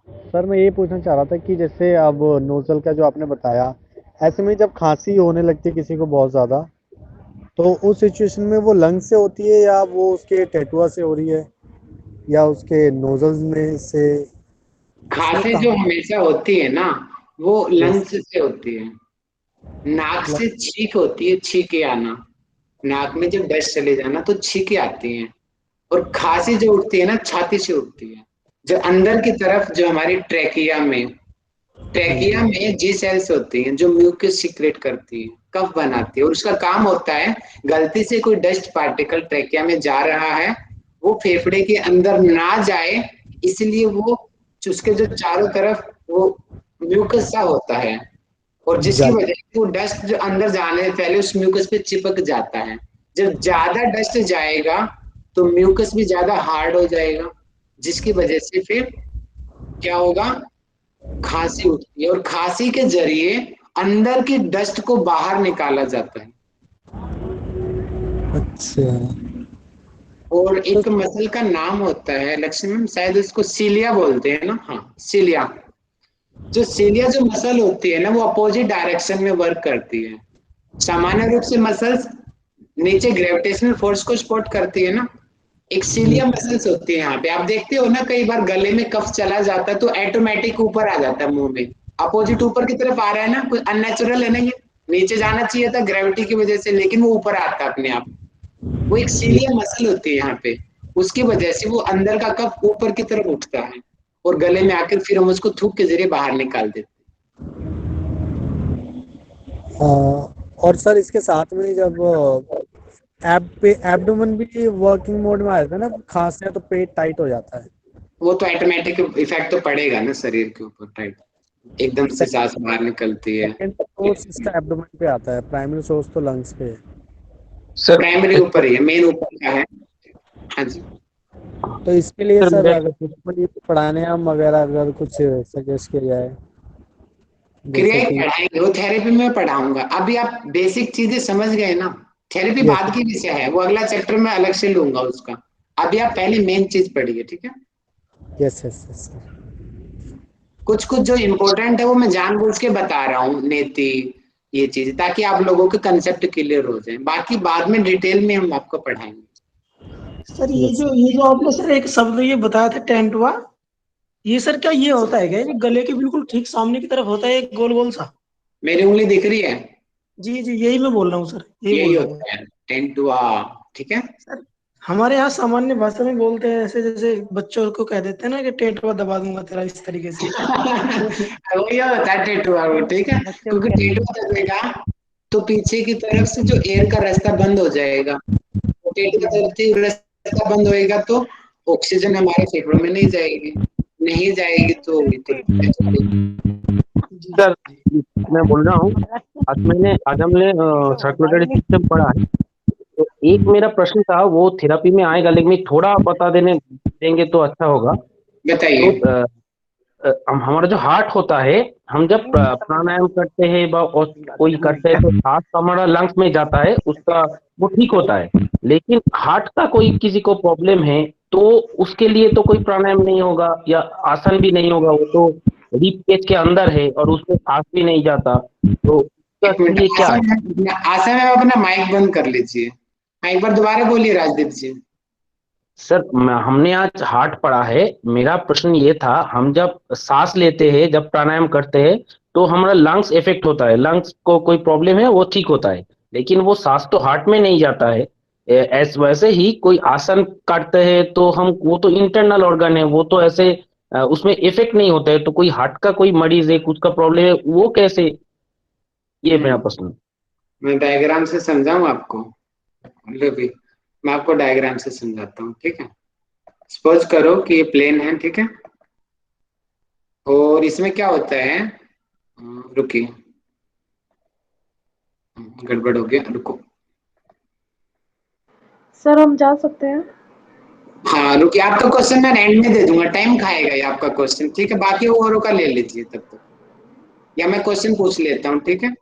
सर, मैं ये पूछना चाह रहा था कि जैसे अब नोजल का जो आपने बताया, ऐसे में जब खांसी होने लगती है किसी को बहुत ज़्यादा, तो उस सिचुएशन में वो लंग से होती है या वो उसके टेटुआ से हो रही है या उसके नोजल्स में से? खांसी जो हमेशा होती है ना वो लंग्स से होती है। नाक से छींक होती है, छींके आना, नाक में जब डस्ट चले जाना तो छींके आती हैं। और खांसी जो उठती है ना छाती से उठती है, जो अंदर की तरफ, जो हमारी ट्रेकिया में जी सेल्स होती हैं जो म्यूकस सीक्रेट करती है, कफ बनाती है, और उसका काम होता है गलती से कोई डस्ट पार्टिकल ट्रेकिया में जा रहा है वो फेफड़े के अंदर ना जाए, इसलिए वो उसके जो चारों तरफ वो म्यूकस सा होता है, और जिसकी वजह से वो डस्ट जो अंदर जाने से पहले उस म्यूकस पे चिपक जाता है। जब ज्यादा डस्ट जाएगा तो म्यूकस भी ज्यादा हार्ड हो जाएगा, जिसकी वजह से फिर क्या होगा, खांसी उठती है। और खांसी के जरिए अंदर की डस्ट को बाहर निकाला जाता है। और एक मसल का नाम होता है लक्ष्मण, शायद उसको सीलिया बोलते हैं ना, हाँ सीलिया। जो मसल होती है ना वो अपोजिट डायरेक्शन में वर्क करती है। सामान्य रूप से मसल्स नीचे ग्रेविटेशनल फोर्स को सपोर्ट करती है ना, एक सीलिया मसल्स होती है यहाँ पे। आप देखते हो ना कई बार गले में कफ चला जाता है तो ऑटोमेटिक ऊपर आ जाता है मुंह में, अपोजिट ऊपर की तरफ आ रहा है ना, कोई अननेचुरल है ना, ये नीचे जाना चाहिए था ग्रेविटी की वजह से, लेकिन वो ऊपर आता है अपने आप। वो एक सीलिया मसल होती है यहाँ पे, उसकी वजह से वो अंदर का कफ ऊपर की तरफ उठता है और गले में आकर फिर हम उसको थूक के जरिए बाहर निकाल देते और सर इसके साथ में जब एब्डोमेन भी वर्किंग मोड में आ जाता है ना, खांसते हैं तो पेट टाइट हो जाता है। वो तो ऑटोमेटिक इफेक्ट तो पड़ेगा ना शरीर के ऊपर, टाइट एकदम से सांस बाहर निकलती है। सोर्स इसका एब्डोमेन पे आता है, प्राइमरी सोर्स तो लंग्स पे है। सर प्राइमरी ऊपर ही है, मेन ऊपर का है। हाँ जी। तो इसके लिए सर अगर प्राणायाम वगैरह अगर कुछ सजेस्ट किया जाए। क्रिया पढ़ाएंगे, वो थेरेपी में पढ़ाऊंगा। अभी आप बेसिक चीजें समझ गए ना, थेरेपी बाद की विषय है, वो अगला चैप्टर में अलग से लूंगा उसका। अभी आप पहले मेन चीज पढ़िए, ठीक है? Yes yes yes. कुछ जो इम्पोर्टेंट है वो मैं जानबूझ के बता रहा हूँ, नेति ये चीज, ताकि आप लोगों के कंसेप्ट क्लियर हो जाए। बाकी बाद में डिटेल में हम आपको पढ़ाएंगे। सर ये जो आपने सर एक शब्द ये बताया था टेंटुआ, ये सर क्या ये होता है क्या, ये गले के बिल्कुल ठीक सामने की तरफ होता है एक गोल गोल सा? मेरी उंगली दिख रही है? जी जी यही मैं बोल रहा हूँ सर, यही होता है टेंटुआ, ठीक है? सर हमारे यहाँ सामान्य भाषा में बोलते हैं ऐसे, जैसे बच्चों को कह देते हैं ना कि टेंटुआ दबा दूंगा तेरा, इस तरीके से। वही होता है टेंटुआ, ठीक है? क्योंकि टेंटुआ दबेगा तो पीछे की तरफ से जो एयर का रास्ता बंद हो जाएगा, टेंटुआ दबते ही रास्ता बंद होएगा तो ऑक्सीजन हमारे फेफड़ों में नहीं जाएगी तो सर मैं बोल रहा हूँ, आज हमने सर्कुलेटरी सिस्टम पढ़ा है, तो एक मेरा प्रश्न था, वो थेरेपी में आएगा लेकिन थोड़ा बता देंगे तो अच्छा होगा। बताइए। तो हमारा जो हार्ट होता है, हम जब प्राणायाम करते हैं कोई करते हैं तो सांस हमारा लंग्स में जाता है, उसका वो ठीक होता है। लेकिन हार्ट का कोई किसी को प्रॉब्लम है तो उसके लिए तो कोई प्राणायाम नहीं होगा या आसन भी नहीं होगा, वो तो रिब केज के अंदर है और उसमें सांस भी नहीं जाता, तो ये क्या है? आसन में अपना माइक बंद कर लीजिए। एक बार दोबारा बोलिए राजदीप जी। सर हमने आज हार्ट पढ़ा है, मेरा प्रश्न ये था, हम जब सांस लेते हैं, जब प्राणायाम करते हैं तो हमारा लंग्स इफेक्ट होता है, लंग्स को कोई प्रॉब्लम है वो ठीक होता है, लेकिन वो सांस तो हार्ट में नहीं जाता है। ऐसे वैसे ही कोई आसन करते हैं तो हम, वो तो इंटरनल ऑर्गन है, वो तो ऐसे उसमें इफेक्ट नहीं होता है, तो कोई हार्ट का कोई मरीज है, कुछ का प्रॉब्लम है, वो कैसे? ये मेरा प्रश्न। मैं डायग्राम से समझाऊं आपको? मैं आपको डायग्राम से समझाता हूँ, ठीक है? सपोज करो कि ये प्लेन है, ठीक है? और इसमें क्या होता है, रुकिए गड़बड़ हो गया, रुको। सर हम जा सकते हैं? हाँ रुकिए, आपका क्वेश्चन मैं एंड में दे दूंगा, टाइम खाएगा ये आपका क्वेश्चन, ठीक है? बाकी औरों का ले लीजिए तब तक, या मैं क्वेश्चन पूछ लेता हूँ, ठीक है?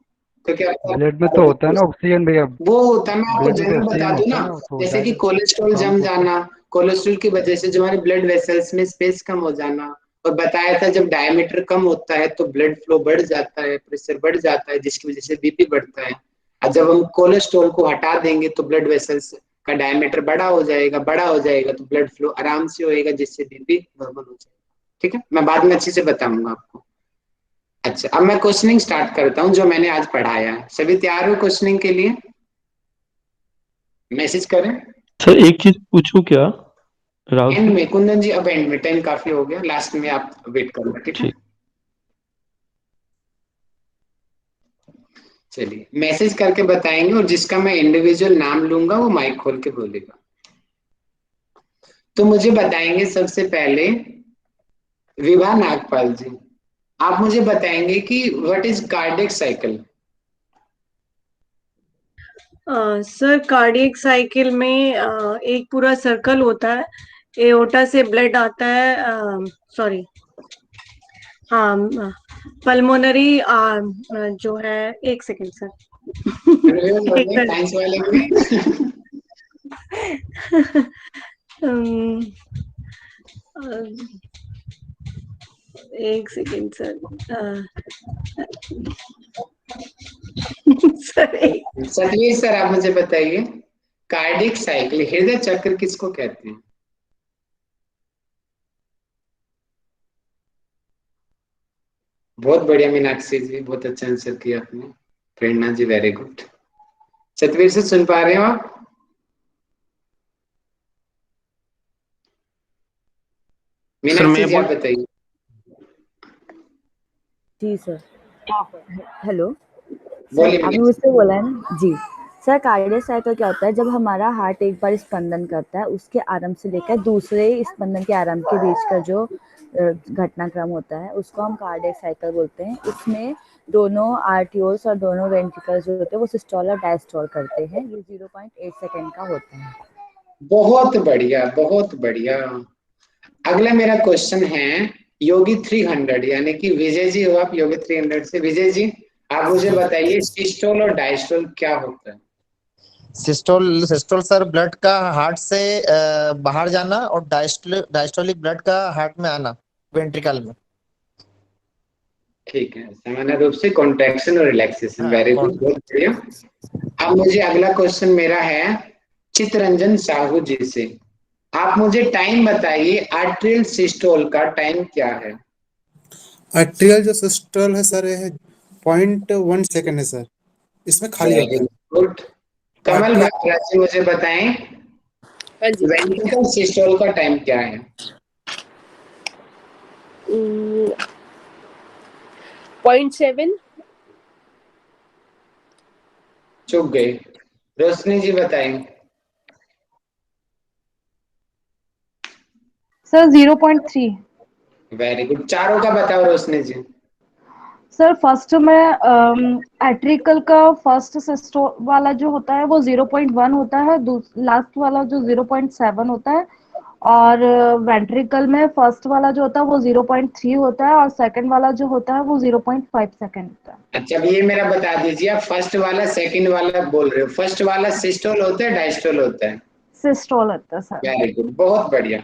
ब्लड में तो होता है ना ऑक्सीजन भैया, वो होता है, मैं आपको जरूर बता दूं ना, जैसे कि कोलेस्ट्रॉल जम जाना, कोलेस्ट्रॉल की वजह से जो हमारे ब्लड वेसल्स में स्पेस कम हो जाना, और बताया था जब डायमीटर कम होता है तो ब्लड फ्लो बढ़ जाता है, प्रेशर बढ़ जाता है, जिसकी वजह से बीपी बढ़ता है। और जब हम कोलेस्ट्रॉल को हटा देंगे तो ब्लड वेसल्स का डायमीटर बड़ा हो जाएगा तो ब्लड फ्लो आराम से होएगा, जिससे बीपी नॉर्मल हो जाएगा, ठीक है? मैं बाद में अच्छे से बताऊंगा आपको। अच्छा, अब मैं क्वेश्चनिंग स्टार्ट करता हूं जो मैंने आज पढ़ाया है। सभी तैयार हो क्वेश्चनिंग के लिए? मैसेज करें। सर एक चीज पूछूं क्या राहुल? एंड में कुंदन जी, अब एंड में, टाइम काफी हो गया, लास्ट में आप वेट करो, ठीक है? चलिए मैसेज करके बताएंगे, और जिसका मैं इंडिविजुअल नाम लूंगा वो माइक खोल के बोलेगा। तो मुझे बताएंगे सबसे पहले विभा नागपाल जी, आप मुझे बताएंगे कि what is cardiac cycle? Sir cardiac cycle में एक पूरा सर्कल होता है, एओर्टा से ब्लड आता है, सॉरी हाँ पल्मोनरी जो है, एक सेकेंड सर अम, एक second sir. Sir Satveer sir आप मुझे बताइए, कार्डिक साइकिल हृदय चक्र किसको कहते हैं? बहुत बढ़िया मीनाक्षी जी, बहुत अच्छा आंसर किया आपने। प्रेरणा जी वेरी गुड। सतवीर से सुन पा रहे हो आप? मीनाक्षी जी आप बताइए। जी सर। हेलो बोलिए सर, आपने मीनाक्षी। मुझसे बोला है ना जी। सर कार्डियक साइकिल क्या होता है? जब हमारा हार्ट एक बार स्पंदन करता है, उसके आरंभ से लेकर दूसरे स्पंदन के आरंभ के बीच का जो घटनाक्रम होता है उसको हम कार्डियक साइकिल बोलते हैं। इसमें दोनों आर्टियोल्स और दोनों वेंट्रिकल्स जो होते हैं वो सिस्टोल और डायस्टोल करते हैं। ये 0.8 सेकेंड का होता है। बहुत बढ़िया, बहुत बढ़िया। अगला मेरा क्वेश्चन है योगी 300, यानी कि विजय जी हो आप योगी 300 से। विजय जी आप मुझे बताइए सिस्टोल और डायस्टोल क्या होता है? सिस्टोल सिस्टोल सर ब्लड का हार्ट से बाहर जाना, और डायस्टोलिक ब्लड का हार्ट में आना वेंट्रिकल में। ठीक है, सामान्य रूप से कॉन्ट्रैक्शन और रिलैक्सेशन। वेरी गुड, बहुत बढ़िया। अब मुझे अगला क्वेश्चन मेरा है चितरंजन साहू जी से। आप मुझे टाइम बताइए आर्ट्रियल सिस्टोल का टाइम क्या है? आर्ट्रियल जो सिस्टोल है सर, है 0.1 सेकेंड है सर, इसमें खाली होता है। गुड। कमल भाटिया जी मुझे बताएं वेंट्रिकल सिस्टोल का टाइम क्या है? 0.7। चुप गए। रोशनी जी बताएं। सर 0.3। Very good. चारों का बताओ रोशनी जी। सर फर्स्ट में एट्रिकल का फर्स्ट सिस्टोल वाला जो होता है वो 0.1 होता है, लास्ट वाला जो 0.7 होता है, और वेंट्रिकल में फर्स्ट वाला जो होता है वो 0.3 होता है, और सेकंड वाला जो होता है वो 0.5 सेकंड होता है। अच्छा, अब ये मेरा बता दीजिए, आप फर्स्ट वाला सेकंड वाला बोल रहे हो, फर्स्ट वाला सिस्टोल होता है डायस्टोल होता है? सिस्टोल होता है सर। वेरी गुड, बहुत बढ़िया।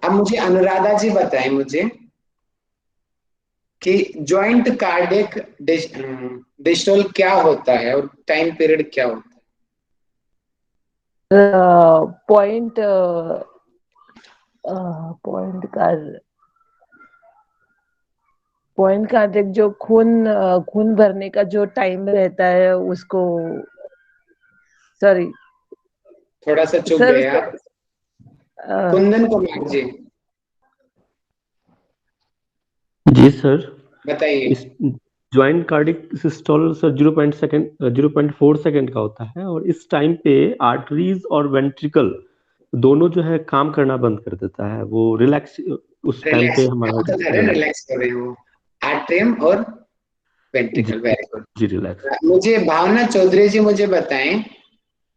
अब मुझे अनुराधा जी बताएं मुझे कि जॉइंट कार्डियक डिस्टोल क्या होता है और टाइम पीरियड क्या होता पॉइंट कार्डियक जो खून भरने का जो टाइम रहता है उसको, सॉरी है? थोड़ा सा चुप गए आप। कुंदन कुमार जी जी सर, बताइए। Joint cardiac systole sir 0.4 second का होता है, और इस टाइम पे आर्टरीज और वेंट्रिकल दोनों जो है काम करना बंद कर देता है। वो रिलैक्स उस टाइम पे हमारा आप तो कह रहे हैं रिलैक्स कर रहे हो, आर्ट्रियम और वेंट्रिकल। वेरी गुड जी, रिलैक्स। मुझे भावना चौधरी जी मुझे बताएं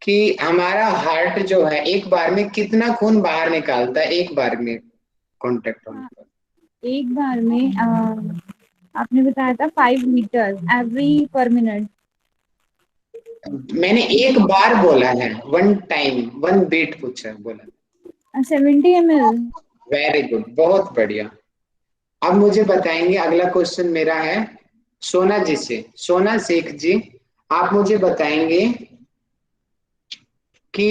कि हमारा हार्ट जो है एक बार में कितना खून बाहर निकालता है, एक बार में कॉन्टेक्ट होने पर? एक बार में आपने बताया था 5 लीटर एवरी पर मिनट। मैंने एक बार बोला है, वन टाइम, वन बीट पूछा बोला। 70 ml। वेरी गुड, बहुत बढ़िया। अब मुझे बताएंगे, अगला क्वेश्चन मेरा है सोना जी से। सोना शेख जी आप मुझे बताएंगे कि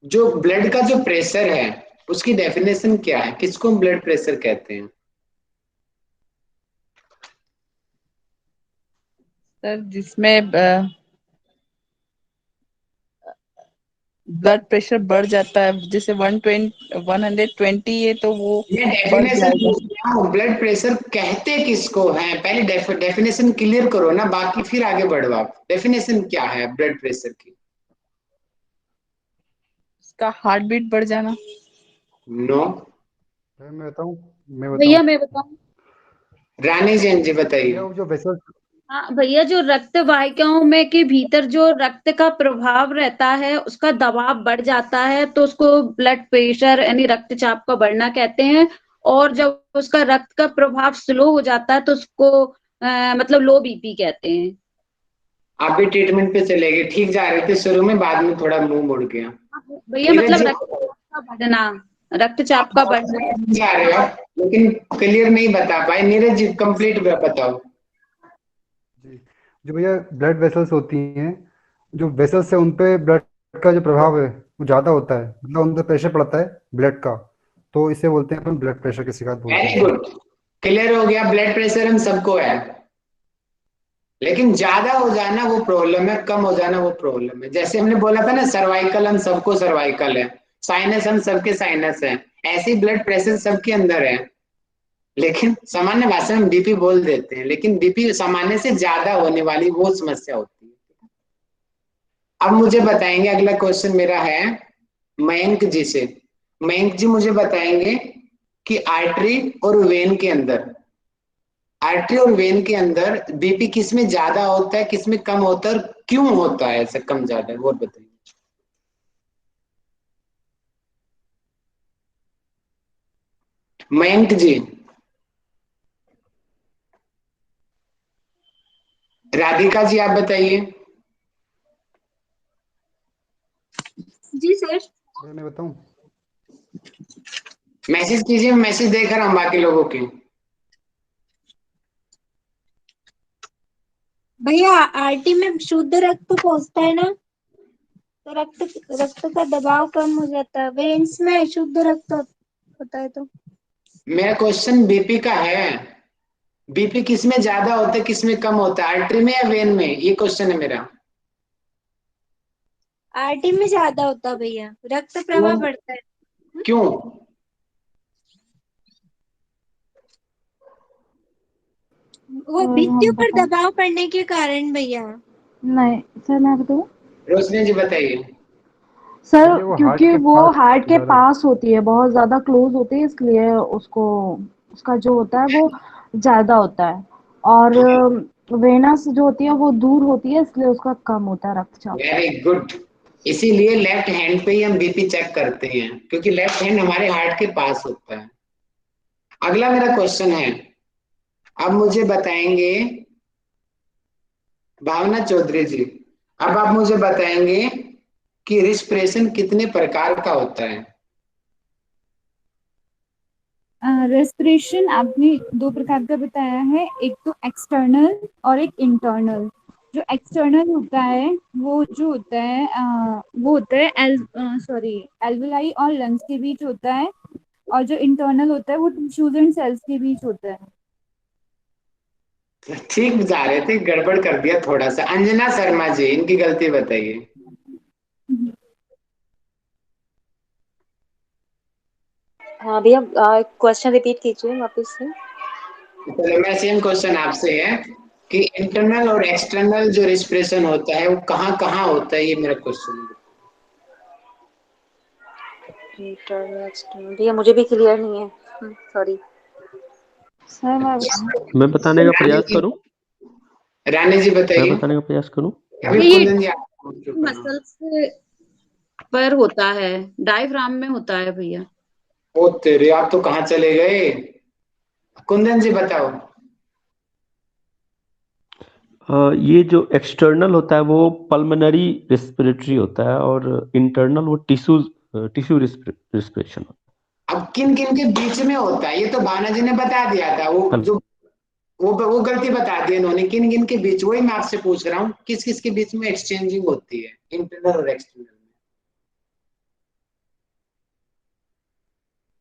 जो ब्लड का जो प्रेशर है उसकी डेफिनेशन क्या है, किसको हम ब्लड प्रेशर कहते हैं? सर जिसमें ब्लड प्रेशर बढ़ जाता है, जैसे 120 है तो वो ये बढ़ डेफिनेशन जाएगा। पूछ रहा हूँ, ब्लड प्रेशर कहते किसको हैं? पहले डेफिनेशन क्लियर करो ना, बाकी फिर आगे बढ़ो आप। डेफिनेशन क्या है ब्लड प्रेशर की? उसका हार्ट बीट बढ़ जाना। नो। मैं बताऊं? भैया मैं बताऊं? रानी जैन जी बताइए। जो वेसल हाँ भैया, जो रक्त वाहिकाओं में के भीतर जो रक्त का प्रभाव रहता है उसका दबाव बढ़ जाता है तो उसको ब्लड प्रेशर यानी रक्तचाप का बढ़ना कहते हैं। और जब उसका रक्त का प्रभाव स्लो हो जाता है तो उसको मतलब लो बीपी कहते हैं। आप भी ट्रीटमेंट पे चले गए, ठीक जा रहे थे शुरू में, बाद में थोड़ा मुंह मुड़ गया। भैया मतलब रक्तचाप का बढ़ना जा रहे हो लेकिन क्लियर नहीं बता पाए। नीरज जी कंप्लीट बताओ। जो भैया ब्लड वेसल्स होती हैं, जो वेसल्स है उन पे ब्लड का जो प्रभाव है वो ज्यादा होता है, मतलब उन पे प्रेशर पड़ता है ब्लड का, तो इसे बोलते हैं अपन ब्लड प्रेशर की शिकायत बोलते वेरी हैं। गुड, क्लियर हो गया। ब्लड प्रेशर हम सबको है, लेकिन ज्यादा हो जाना वो प्रॉब्लम है, कम हो जाना वो प्रॉब्लम है। जैसे हमने बोला था ना, सर्वाइकल हम सबको सर्वाइकल है, साइनस हम सबके साइनस है, ऐसी ब्लड प्रेशर सबके अंदर है, लेकिन सामान्य भाषा में बीपी बोल देते हैं, लेकिन बीपी सामान्य से ज्यादा होने वाली वो समस्या होती है। अब मुझे बताएंगे, अगला क्वेश्चन मेरा है मयंक जी से। मयंक जी मुझे बताएंगे कि आर्टरी और वेन के अंदर, आर्टरी और वेन के अंदर बीपी किस में ज्यादा होता है, किस में कम होता है, और क्यों होता है ऐसा कम ज्यादा, वो बताइए। मयंक जी। राधिका जी आप बताइए। जी सर। मैं बताऊं? मैसेज कीजिए, मैसेज देख रहा हूं बाकी लोगों की। भैया आरटी में शुद्ध रक्त पहुंचता है ना, तो रक्त का दबाव कम हो जाता है। वेन्स में शुद्ध रक्त होता है तो। मेरा क्वेश्चन बीपी का है, बीपी किस में ज्यादा होता है, किस में कम होता है, आर्टरी में या वेन में, ये क्वेश्चन है मेरा। आरटी में ज्यादा होता है भैया, रक्त प्रवाह बढ़ता है। क्यों? वो भित्तियों पर दबाव पड़ने के कारण भैया। नहीं सर, मैं बताऊं? रोशनी जी बताइए। सर क्योंकि वो हार्ट के पास होती है, बहुत ज्यादा क्लोज होती है, इसलिए उसको उसका जो होता है वो ज्यादा होता है, और वेनस जो होती है वो दूर होती है, इसलिए उसका कम होता है रक्तचाप। वेरी गुड, इसीलिए लेफ्ट हैंड पे ही हम बीपी चेक करते हैं, क्योंकि लेफ्ट हैंड हमारे हार्ट के पास होता है। अगला मेरा क्वेश्चन है, अब मुझे बताएंगे भावना चौधरी जी, अब आप मुझे बताएंगे कि रिस्पिरेशन कितने प्रकार का होता है। रेस्पिरेशन आपने 2 प्रकार का बताया है, एक तो एक्सटर्नल और एक इंटरनल। जो एक्सटर्नल होता है वो जो होता है वो होता है एल्वेलाई और लंग्स के बीच होता है, और जो इंटरनल होता है वो टिश्यूज एंड सेल्स के बीच होता है। ठीक जा रहे थे, गड़बड़ कर दिया थोड़ा सा। अंजना शर्मा जी, इनकी गलती बताइए। हाँ भैया, क्वेश्चन रिपीट कीजिए वापस से। चलो मेरा सेम क्वेश्चन आपसे है कि इंटरनल और एक्सटर्नल जो रिस्पिरेशन होता है वो कहाँ कहाँ होता है, ये मेरा क्वेश्चन है। इंटरनल एक्सटर्नल भैया मुझे भी क्लियर नहीं है, सॉरी। मैं बताने का प्रयास करूं? रानी जी बताइए। मैं बताने का प्रयास करूं? मसल्स पर होता है, डायफ्राम में होता है भैया। ओ तेरे, आप तो कहाँ चले गए। कुंदन जी बताओ। ये जो एक्सटर्नल होता है वो पल्मोनरी रेस्पिरेटरी होता है, और इंटरनल वो टिश्यू रेस्पिरेशन होता है। अब किन किन के बीच में होता है, ये तो भावना जी ने बता दिया था, वो जो वो गलती बता दी इन्होंने, किन किन के बीच, वही मैं आपसे पूछ रहा हूँ किस किस के बीच में एक्सचेंजिंग होती है इंटरनल और एक्सटर्नल में,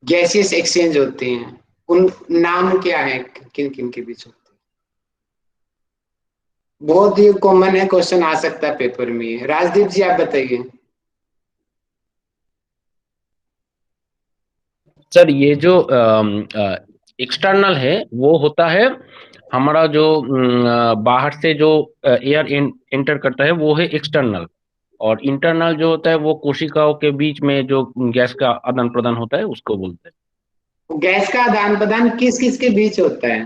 गैसेस एक्सचेंज होती हैं, उन नाम क्या है, किन किन के बीच होती है। बहुत ही कॉमन है, क्वेश्चन आ सकता है पेपर में। राजदीप जी आप बताइए। सर ये जो एक्सटर्नल है वो होता है हमारा जो बाहर से जो एयर एंटर करता है वो है एक्सटर्नल, और इंटरनल जो होता है वो कोशिकाओं के बीच में जो गैस का आदान प्रदान होता है उसको बोलते हैं। गैस का आदान प्रदान किस किस के बीच होता है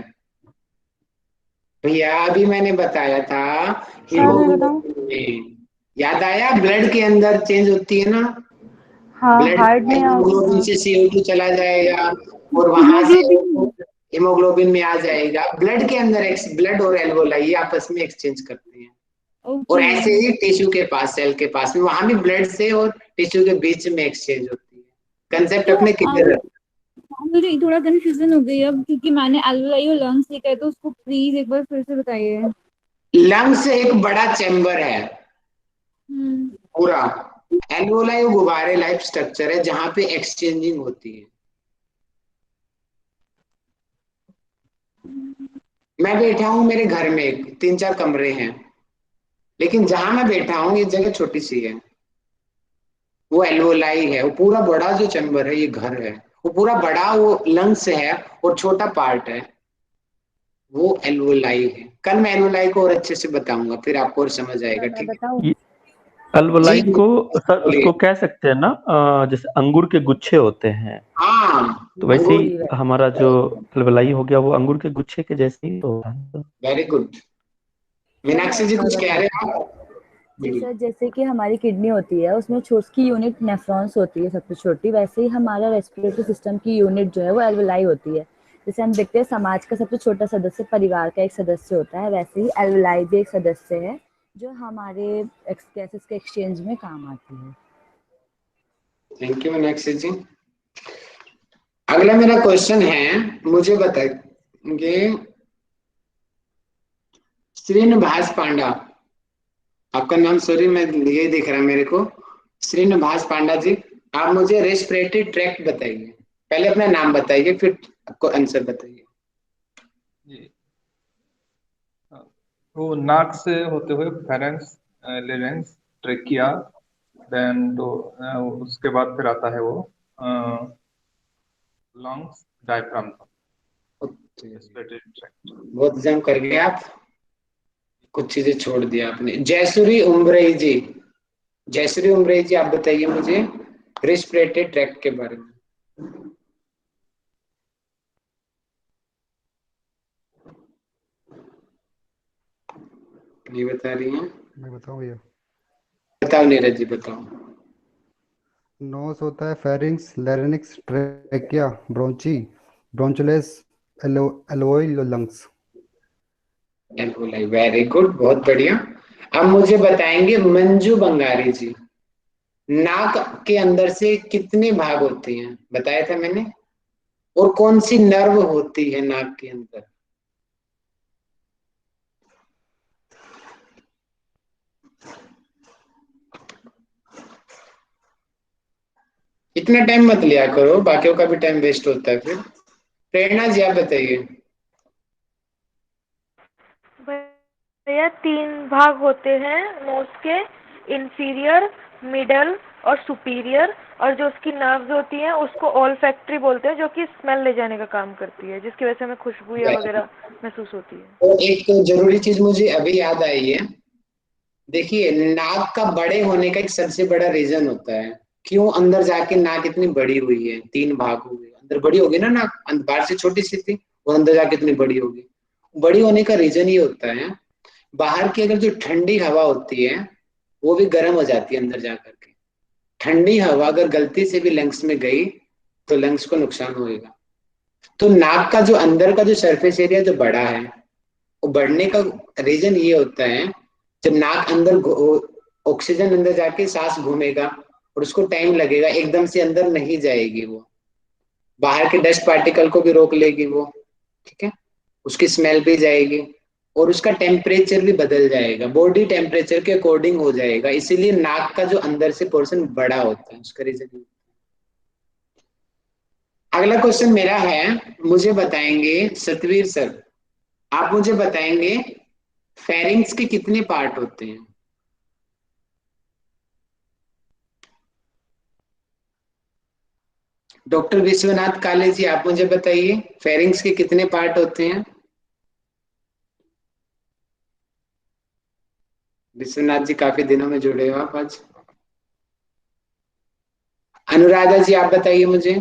भैया? अभी मैंने बताया था हीमोग्लोबिन में, याद आया? ब्लड के अंदर चेंज होती है ना, ब्लड हीमोग्लोबिन से CO2 चला जाएगा और वहां से हीमोग्लोबिन में आ जाएगा। ब्लड के अंदर ब्लड और एल्वोलाई आपस में एक्सचेंज करते हैं। और ऐसे ही टिश्यू के पास, सेल के पास में, वहां भी ब्लड से और टिश्यू के बीच में एक्सचेंज होती है। कंसेप्ट तो अपने क्लियर है? मुझे थोड़ा कंफ्यूजन हो गई अब, क्योंकि मैंने एल्वोलाई और लंग्स लिखा है, तो उसको प्लीज एक बार फिर से बताइए। लंग्स एक बड़ा चैम्बर है पूरा। एल्वोलाई गुब्बारे लाइफ स्ट्रक्चर है जहां पे एक्सचेंजिंग होती है। मैं बैठा हूं मेरे घर में 3-4 कमरे हैं, लेकिन जहां मैं बैठा हूं ये जगह छोटी सी है, वो एल्वोलाई है। वो पूरा बड़ा जो चैम्बर है, ये घर है, वो पूरा बड़ा वो लंग्स है, और छोटा पार्ट है वो एल्वोलाई है। कल मैं एल्वोलाई को और अच्छे से बताऊंगा, फिर आपको और समझ आएगा। ठीक है? ये अल्वोलाई जी, को सर उसको कह सकते हैं ना, जैसे अंगूर के गुच्छे होते हैं, हाँ, तो वैसे ही हमारा जो अल्वोलाई हो गया वो अंगूर के गुच्छे के जैसे ही होता है। Very good. मीनाक्षी जी कुछ कह रहे हैं आप? सर जैसे कि हमारी किडनी होती है, उसमें उसकी यूनिट नेफ्रॉन्स होती है सबसे छोटी, वैसे ही हमारा रेस्पिरेटरी सिस्टम की यूनिट जो है वो एल्वोलाई होती है। जैसे हम देखते हैं समाज का सबसे छोटा सदस्य परिवार का एक सदस्य होता है, वैसे ही एल्वोलाई भी एक सदस्य है जो हमारे गैसेस के एक्सचेंज में काम आती है। थैंक यू मीनाक्षी जी। अगला मेरा क्वेश्चन है, मुझे बताएंगे श्रीनिवास पांडा, आपका नाम सॉरी मैं ये दिख रहा है मेरे को, श्रीनिवास पांडा जी, आप मुझे रेस्पिरेटरी ट्रैक्ट बताइए। पहले अपना नाम बताइए, फिर आपको आंसर बताइए। जी, वो नाक से होते हुए फेरेंक्स, लेरेंक्स, ट्रेकिया, देन तो उसके बाद फिर आता है वो लंग्स, डायफ्राम। बहुत जम कर गए आप, कुछ चीजें छोड़ दिया आपने। जयसूरी उमरई जी, जयसूरी उमरई जी, आप बताइए मुझे रेस्पिरेटरी ट्रैक्ट के बारे में। नहीं बता रही हैं? मैं बताऊं भैया? बताओ नीरज जी, बताओ। नोस होता है pharynx, larynx, trachea, bronchi, bronchioles, alveoli, lungs. Alveoli, very good, बहुत बढ़िया। अब मुझे बताएंगे मंजू बंगारी जी, नाक के अंदर से कितने भाग होते हैं? बताया था मैंने। और कौन सी नर्व होती है नाक के अंदर? इतना टाइम मत लिया करो, बाकियों का भी टाइम वेस्ट होता है फिर। प्रेरणा जी आप बताइए। भैया 3 भाग होते हैं नोज के, इंफीरियर, मिडल और सुपीरियर, और जो उसकी नर्व्स होती हैं उसको ऑल्फैक्टरी बोलते हैं, जो कि स्मेल ले जाने का काम करती है, जिसकी वजह से हमें खुशबू या वगैरह महसूस होती है। और एक तो जरूरी चीज मुझे अभी याद आई है, देखिए नाक का बड़े होने का एक सबसे बड़ा रीजन होता है, क्यों अंदर जाके नाक इतनी बड़ी हुई है। 3 भाग हो गए, अंदर बड़ी होगी ना नाक, बाहर से छोटी सी थी और अंदर जाके इतनी बड़ी होगी। बड़ी होने का रीजन ये होता है, बाहर की अगर जो ठंडी हवा होती है वो भी गर्म हो जाती है अंदर जाकर के। ठंडी हवा अगर गलती से भी लंग्स में गई तो लंग्स को नुकसान होगा। तो नाक का जो अंदर का जो सरफेस एरिया जो बड़ा है, वो बढ़ने का रीजन ये होता है, जब नाक अंदर ऑक्सीजन अंदर जाके सांस घूमेगा और उसको टाइम लगेगा, एकदम से अंदर नहीं जाएगी वो, बाहर के डस्ट पार्टिकल को भी रोक लेगी वो, ठीक है, उसकी स्मेल भी जाएगी और उसका टेम्परेचर भी बदल जाएगा, बॉडी टेम्परेचर के अकॉर्डिंग हो जाएगा। इसीलिए नाक का जो अंदर से पोर्शन बड़ा होता है, उसका रीजन। अगला क्वेश्चन मेरा है, मुझे बताएंगे सतवीर सर, आप मुझे बताएंगे फेरिंग्स के कितने पार्ट होते हैं? डॉक्टर विश्वनाथ काले जी, आप मुझे बताइए फेरिंग्स के कितने पार्ट होते हैं? विश्वनाथ जी काफी दिनों में जुड़े हो आप आज। अनुराधा जी आप बताइए मुझे।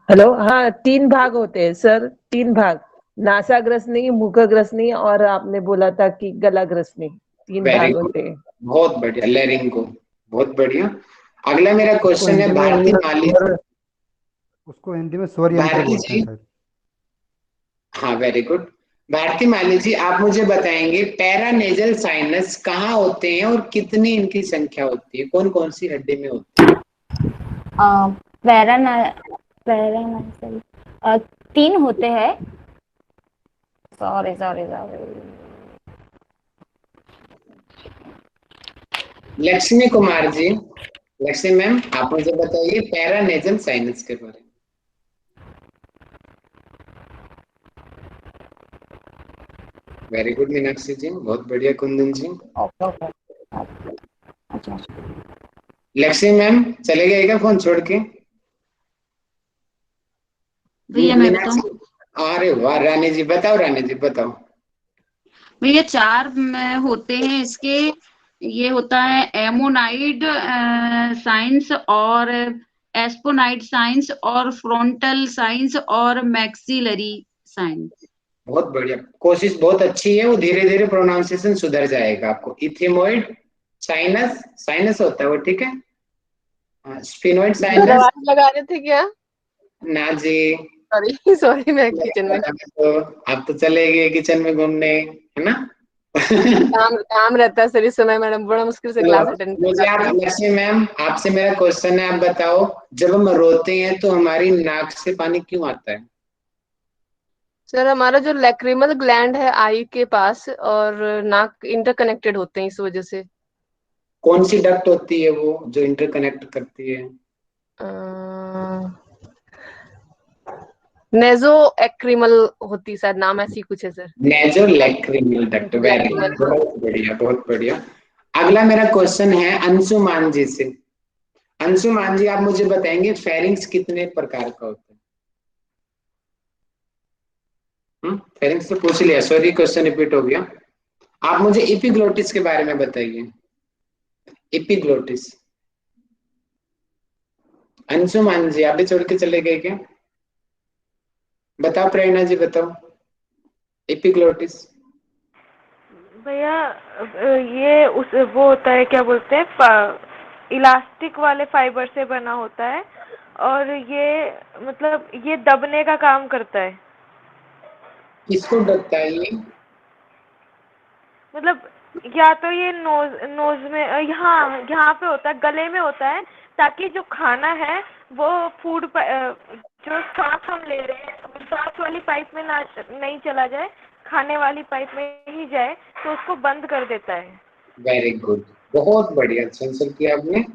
हेलो, हाँ 3 भाग होते हैं सर, 3 भाग, नासाग्रसनी, मुखग्रसनी और आपने बोला था कि गलाग्रसनी, 3 भाग होते हैं। बहुत बढ़िया, लेरिंगो, बहुत बढ़िया। अगला मेरा क्वेश्चन है भारती माली, उसको हिंदी में स्वर यंत्र भारती बोलते हैं जी। सर। हाँ वेरी गुड। भारती माली जी, आप मुझे बताएंगे पैरानेजल साइनस कहाँ होते हैं और कितनी इनकी संख्या होती है, कौन कौन सी हड्डी में होती है? पैरानाइजल 3 होते हैं। सॉरी। लक्ष्मी कुमार जी, लक्ष्मी मैम, आप मुझे बताइए पैरानेजल साइनस के बारे में। वेरी गुड मीनाक्षी जी, बहुत बढ़िया कुंदन जी। अच्छा। लक्ष्मी मैम चले गए क्या फोन छोड़ के? भैया मैं बताऊं? अरे वाह, रानी जी बताओ, रानी जी बताओ। भैया 4 में होते हैं इसके। ये होता है एमोनाइड साइंस और एस्पोनाइड साइंस और फ्रंटल साइंस और मैक्सिलरी साइंस। बहुत बढ़िया, कोशिश बहुत अच्छी है, वो धीरे धीरे प्रोनाउंसिएशन सुधर जाएगा आपको। इथेमोइड साइनस, साइनस होता है वो, ठीक है। स्फिनोइड साइनस आवाज लगा रहे थे क्या? ना जी, सॉरी मैं किचन में तो आप तो चले गए किचन में घूमने, है ना। काम रहता है सर इस समय, मैडम बड़ा मुश्किल से क्लास अटेंड मुझे आप, लक्ष्मी मैम आपसे मेरा क्वेश्चन है, आप बताओ जब हम रोते हैं तो हमारी नाक से पानी क्यों आता है? सर हमारा जो लैक्रिमल ग्लैंड है आई के पास और नाक इंटरकनेक्टेड होते हैं, इस वजह से। कौन सी डक्ट होती है वो जो इंटरकनेक्ट करती है? नेजो एक्रिमल होती, शायद नाम ऐसी कुछ है sir. नेजो lacrimal duct. Very good, बहुत बढ़िया, बहुत बढ़िया। अगला मेरा क्वेश्चन है अंशुमान जी से। अंशुमान जी, आप मुझे बताएंगे फेरिंग्स कितने प्रकार का होता है? फेरिंग्स तो पूछ लिया, सॉरी क्वेश्चन रिपीट हो गया। आप मुझे एपिग्लोटिस के बारे में बताइए। एपिग्लोटिस। अंशुमान जी आप भी छोड़ के चले गए क्या? बताओ प्रेरणा जी, बताओ एपिग्लोटिस। भैया ये वो होता है, क्या बोलते हैं, इलास्टिक वाले फाइबर से बना होता है और ये मतलब ये दबने का काम करता है। किसको दबता है ये? मतलब या तो ये नोज में, यहाँ पे होता है, गले में होता है, ताकि जो खाना है वो फूड जो सांस हम ले रहे हैं सांस वाली पाइप में ना नहीं चला जाए, खाने वाली पाइप में ही जाए, तो उसको बंद कर देता है। वेरी गुड, बहुत बढ़िया आंसर किया आपने।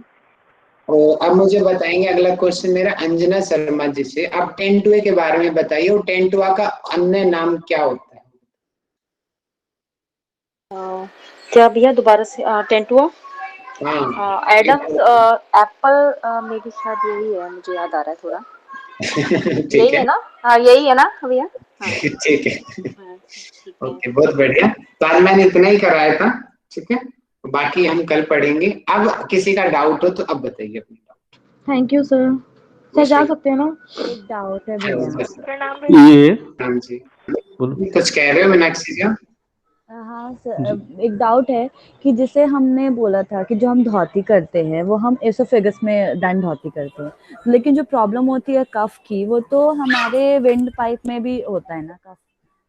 और अब मुझे बताएंगे अगला क्वेश्चन मेरा अंजना शर्मा जी से। आप टेंटुए के बारे में बताइए, और टेंटुआ का अन्य नाम क्या होता है? क्या भैया दोबारा से? टेंटुआ, हाँ एडम्स एप्पल में भी शायद यही है, मुझे याद आ रहा है थोड़ा। ठीक यही है ना? हाँ यही है ना भैया? ठीक है, ओके, बहुत बढ़िया। तो आज मैंने इतना ही कराया था, ठीक है, बाकी हम कल पढ़ेंगे। अब किसी का डाउट हो तो अब बताइए अपने। Thank you sir. सर जा सकते हैं ना? एक डाउट है भैया। प्रणाम ये हाँ जी, कुछ कह रहे हो मीनाक्षी जी? हाँ सर, एक डाउट है कि जैसे हमने बोला था कि जो हम धोती करते हैं वो हम एसोफेगस में डंड धोती करते हैं, लेकिन जो प्रॉब्लम होती है कफ की, वो तो हमारे विंड पाइप में भी होता है ना कफ,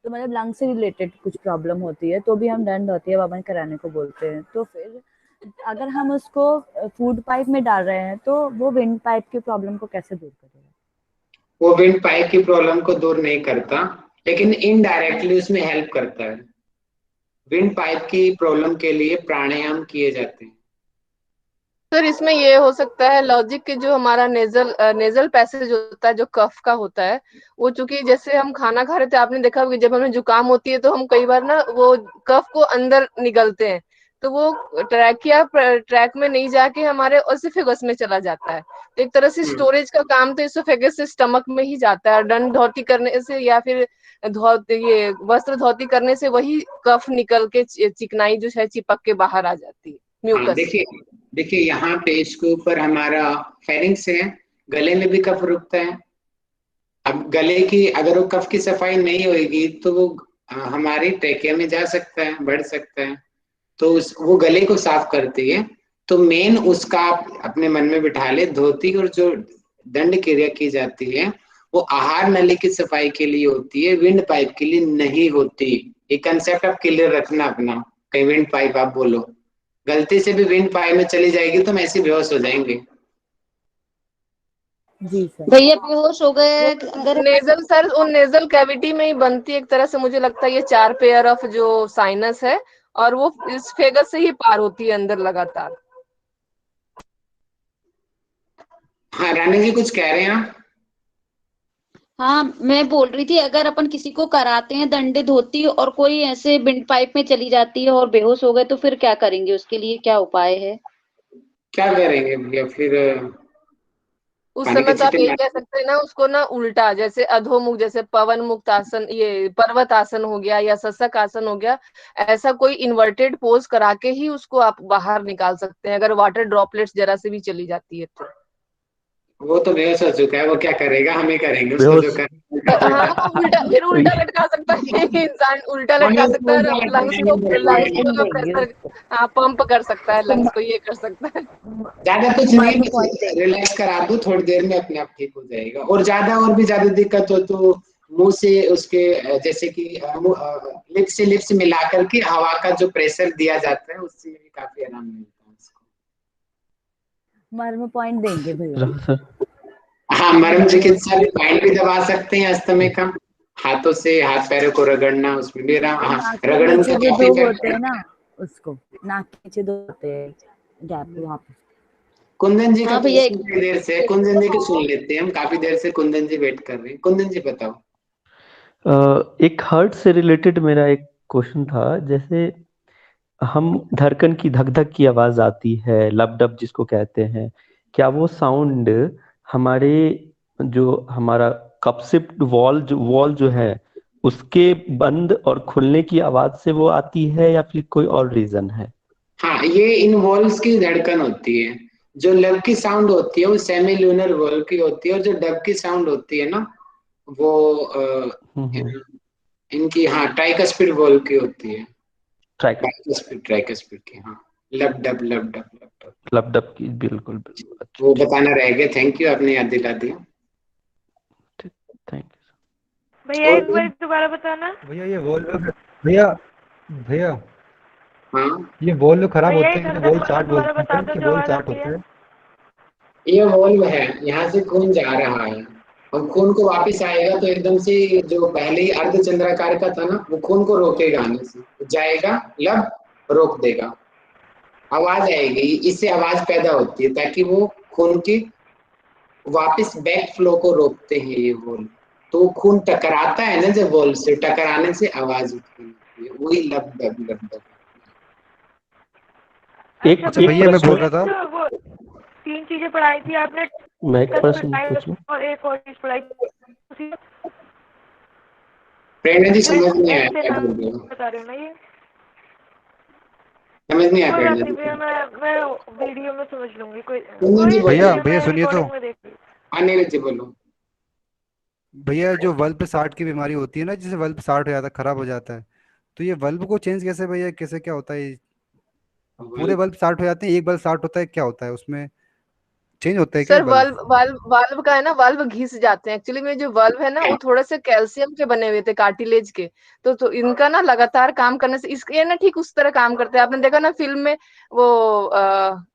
तो मतलब लंग से रिलेटेड कुछ प्रॉब्लम होती है तो भी हम डंड धोती बाबा कराने को बोलते हैं। तो फिर अगर हम उसको फूड पाइप में डाल रहे हैं तो वो विंड पाइप की प्रॉब्लम को कैसे दूर करेगा? वो विंड पाइप की प्रॉब्लम को दूर नहीं करता, लेकिन इनडायरेक्टली उसमें हेल्प करता है। विंड पाइप की प्रॉब्लम के लिए प्राणायाम किए जाते हैं। सर इसमें ये हो सकता है लॉजिक कि जो हमारा नेजल पैसेज होता है जो कफ का होता है, वो चूंकि जैसे हम खाना खा रहे थे, आपने देखा होगा जब हमें जुकाम होती है तो हम कई बार ना वो कफ को अंदर निगलते हैं, तो वो ट्रैक में नहीं जाके हमारे ओसिफेगस में चला जाता है। तो एक तरह से स्टोरेज का काम तो इसोफेगस से स्टमक में ही जाता है। दंड धोती करने से या फिर ये वस्त्र धोती करने से वही कफ निकल के चिकनाई जो है चिपक के बाहर आ जाती है, म्यूकस। देखिए यहाँ पे इसके ऊपर हमारा फेरिंग्स है, गले में भी कफ रुकता है। अब गले की अगर वो कफ की सफाई नहीं होगी तो वो हमारी ट्रेकिया में जा सकता है, बढ़ सकता है, तो वो गले को साफ करती है। तो मेन उसका आप अपने मन में बिठा ले, धोती और जो दंड क्रिया की जाती है वो आहार नली की सफाई के लिए होती है, विंड पाइप के लिए नहीं होती। ये कंसेप्ट आप क्लियर रखना अपना। कहीं विंड पाइप आप बोलो, गलती से भी विंड पाइप में चली जाएगी तो हम ऐसे बेहोश हो जाएंगे। जी सर। भैया बेहोश हो गए अगर नेजल सर, वो नेजल कैविटी में ही बनती है एक तरह से, मुझे लगता है ये 4 पेयर ऑफ जो साइनस है और वो इस फेगस से ही पार होती है अंदर लगातार। हाँ रानी जी कुछ कह रहे हैं आप? हाँ मैं बोल रही थी, अगर अपन किसी को कराते हैं दंडे धोती और कोई ऐसे विंड पाइप में चली जाती है और बेहोश हो गए तो फिर क्या करेंगे? उसके लिए क्या उपाय है? क्या करेंगे भैया फिर? उस पानी के समय तो आप छींटे यही कह सकते हैं ना उसको ना, उल्टा जैसे अधोमुख, जैसे पवन मुक्त आसन, ये पर्वत आसन हो गया या सशक आसन हो गया, ऐसा कोई इन्वर्टेड पोज करा के ही उसको आप बाहर निकाल सकते हैं अगर वाटर ड्रॉपलेट्स जरा से भी चली जाती है तो। वो तो बेहोश हो चुका है, वो क्या करेगा? हमें करेंगे उसको जो हाँ वो उल्टा, फिर उल्टा लटका सकता है इंसान, उल्टा लटका सकता है और लंग्स को प्रेशर, हाँ पंप कर सकता है लंग्स को, ये कर सकता है। ज्यादा कुछ नहीं, रिलैक्स करा दो, थोड़ी देर में अपने आप ठीक हो जाएगा। और ज्यादा और भी ज्यादा दिक्कत हो तो मुंह से उसके जैसे कि लिप से मिला करके हवा का जो प्रेशर दिया जाता है उससे भी काफी आराम मिलता है उसको। मर्म पॉइंट देंगे भैया। सर हाँ मर्म चिकित्सा भी पॉइंट भी दबा सकते हैं अस्थमे का, हाथों से हाथ पैरों को रगड़ना, उसमें भी हाँ रगड़न का जो काफी दो इफेक्ट होते हैं ना, उसको नाक के नीचे दो होते हैं गैप वहाँ पे। कुंदन जी का हाँ भैया, प्रश्न काफी देर से, कुंदन जी को सुन लेते हैं हम, काफी देर से कुंदन जी वेट कर रहे हैं। कुंदन जी बताओ। एक हार्ट से रिलेटेड मेरा एक क्वेश्चन था। जैसे हम धड़कन की धक धक की आवाज आती है, लब डब जिसको कहते हैं, क्या वो साउंड हमारे जो हमारा कपसिप वॉल जो है उसके बंद और खुलने की आवाज से वो आती है या फिर कोई और रीजन है? हाँ ये इन वॉल्स की धड़कन होती है। जो लब की साउंड होती है वो सेमी ल्यूनर वॉल्व की होती है, और जो डब की साउंड होती है ना वो इनकी हाँ ट्राइकस्पिड वॉल्व की होती है। ट्राइकस्पिड की, हाँ लब डब लब डब की, बिल्कुल बिल्कुल। वो बताना रह गया, थैंक यू आपने याद दिला दिया। थैंक भैया एक बार दोबारा बताना। भैया ये वॉल्व, भैया भैया हाँ ये वॉल्व खराब भैया होते एक हैं, घंटा वॉल्व चार्ट दोबारा बोलते बता हैं दो कि जो वॉल्व आवाज चार्ट आती होते है। हैं। ये वॉल्व है, यहाँ से खून जा रहा है और खून को वापस आएगा तो एकदम से जो पहले ही अर्धचंद्राकार का था ना वो खून को रोकेगा, आने से जाएगा लब रोक देगा, आवाज आएगी, इससे आवाज पैदा होती है ताकि वो खून की वापस बैक फ्लो को रोकते हैं ये वॉल्व। तो खून टकराता है ना जब वॉल्व से, टकराने से आवाज उत्पन्न होती है, वही लब डब। अच्छा भैया मैं बोल रहा था, वो 3 चीजें पढ़ाई थी आपने, मैं एक प्रश्न पूछूं? और एक और चीज पढ़ाई थी। प्रेरणा जी समझ नहीं आया क्या बोल रहे हो? बता रहे हो ना ये? समझ नहीं आया कोई बात प्रेरणा नहीं जी। भैया, मैं वीडियो में समझ लूंगी। कोई भैया भैया सुनिए तो, नीरज जी बोलो। भैया जो वल्प साठ की बीमारी होती है ना, जिसे वल्प साठ हो जाता है, खराब हो जाता है, तो ये वल्प को चेंज कैसे भैया, कैसे क्या होता है? पूरे वल्प साठ हो जाते हैं, एक बल्ब साठ होता है, क्या होता है उसमें, चेंज होता है क्या सर बल्ब? वाल्व का है ना, वाल्व घिस जाते हैं एक्चुअली में। जो वाल्व है ना वो थोड़े से कैल्शियम के बने हुए थे, कार्टिलेज के, तो इनका ना लगातार काम करने से इसके ना ठीक उस तरह काम करते हैं। आपने देखा ना फिल्म में वो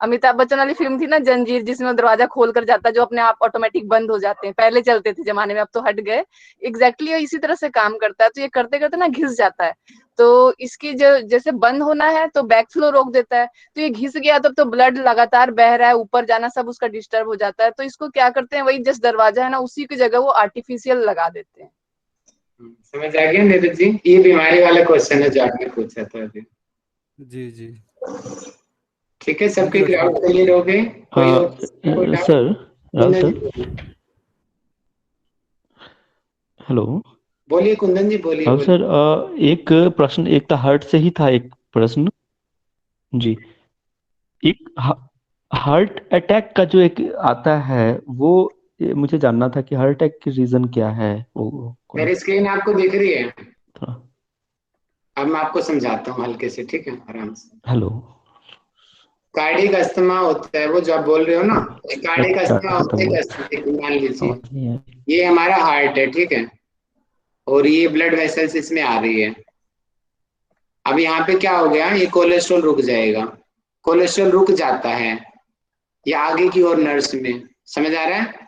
अमिताभ बच्चन वाली फिल्म थी ना जंजीर, जिसमें दरवाजा खोल कर जाता है, जो अपने आप ऑटोमेटिक बंद हो जाते हैं, पहले चलते थे जमाने में, अब तो हट गए। एग्जैक्टली इसी तरह से काम करता है। तो ये करते करते ना घिस जाता है, तो इसकी जो जैसे बंद होना है तो बैक फ्लो रोक देता है, तो ये घिस गया तो ब्लड लगातार बह रहा है, ऊपर जाना सब उसका डिस्टर्ब हो जाता है। तो इसको क्या करते हैं, वही जस्ट दरवाजा है ना उसी की जगह वो आर्टिफिशियल लगा देते हैं। समझ आ गया नीरज जी? ये बीमारी वाला क्वेश्चन है जो आपने पूछा था अभी। जी जी ठीक है, सबके डाउट क्लियर हो गए? कोई और सर राहुल सर, हेलो बोलिए कुंदन जी, बोलिए राहुल सर, एक प्रश्न, एक था हार्ट से ही था एक प्रश्न जी। एक हार्ट अटैक का जो एक आता है वो मुझे जानना था कि हार्ट अटैक की रीजन क्या है वो मेरी स्क्रीन आपको दिख रही है? अब मैं आपको समझाता हूँ हल्के से, ठीक है, आराम से। हेलो कार्डियक अस्थमा होता है वो जो आप बोल रहे हो ना, कार्डियक अस्थमा होता है, मान लीजिए ये हमारा हार्ट है, ठीक है, और ये ब्लड वेसल्स इसमें आ रही है। अब यहाँ पे क्या हो गया, ये कोलेस्ट्रॉल रुक जाएगा, कोलेस्ट्रॉल रुक जाता है या आगे की ओर नर्व्स में, समझ आ रहा है?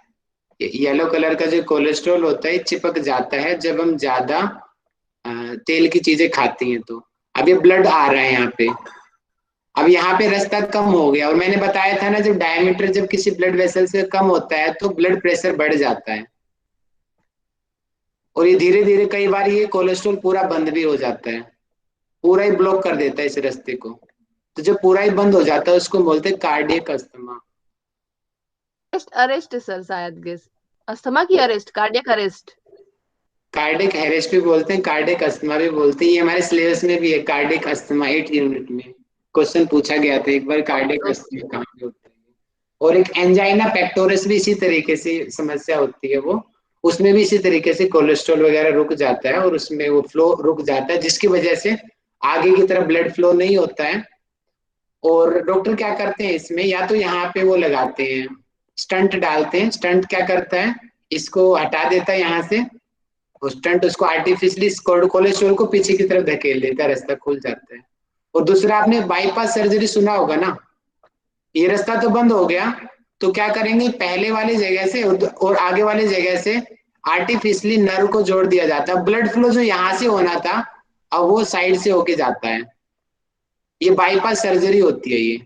येलो कलर का जो कोलेस्ट्रॉल होता है चिपक जाता है जब हम ज्यादा तेल की चीजें खाती हैं। तो अब ये ब्लड आ रहा है यहाँ पे, अब यहाँ पे रास्ता कम हो गया, और मैंने बताया था ना जब डायमीटर जब किसी ब्लड वेसल से कम होता है तो ब्लड प्रेशर बढ़ जाता है, और ये धीरे धीरे कई बार ये कोलेस्ट्रॉल पूरा बंद भी हो जाता है, पूरा ही ब्लॉक कर देता है इस रास्ते को। तो जब पूरा ही बंद हो जाता है उसको बोलते हैं कार्डियक अस्थमा। अरेस्ट सर, शायद गेस अस्थमा की arrest, cardiac arrest, cardiac arrest भी बोलते हैं, कार्डियक अस्थमा भी बोलते हैं। ये हमारे सिलेबस में भी है, कार्डियक अस्थमा 8 यूनिट में क्वेश्चन पूछा गया था एक बार, कार्डियक अस्थमा कहाँ पे होता है। और एक एंजाइना पेक्टोरिस भी इसी तरीके से समस्या होती है, वो उसमें भी इसी तरीके से कोलेस्ट्रॉल वगैरह रुक जाता है और उसमें वो फ्लो रुक जाता है, जिसकी वजह से आगे की तरफ ब्लड फ्लो नहीं होता है। और डॉक्टर क्या करते हैं इसमें, या तो यहाँ पे वो लगाते हैं स्टंट डालते हैं, स्टंट क्या करता है इसको हटा देता है यहाँ से, और स्टंट उसको आर्टिफिशियली कोलेस्ट्रॉल को पीछे की तरफ धकेल देता है, रास्ता खुल जाता है। और दूसरा आपने बाईपास सर्जरी सुना होगा ना, ये रास्ता तो बंद हो गया तो क्या करेंगे, पहले वाली जगह से और आगे वाली जगह से आर्टिफिशियली नर्व को जोड़ दिया जाता है। ब्लड फ्लो जो यहाँ से होना था अब वो साइड से होके जाता है, ये बाईपास सर्जरी होती है ये।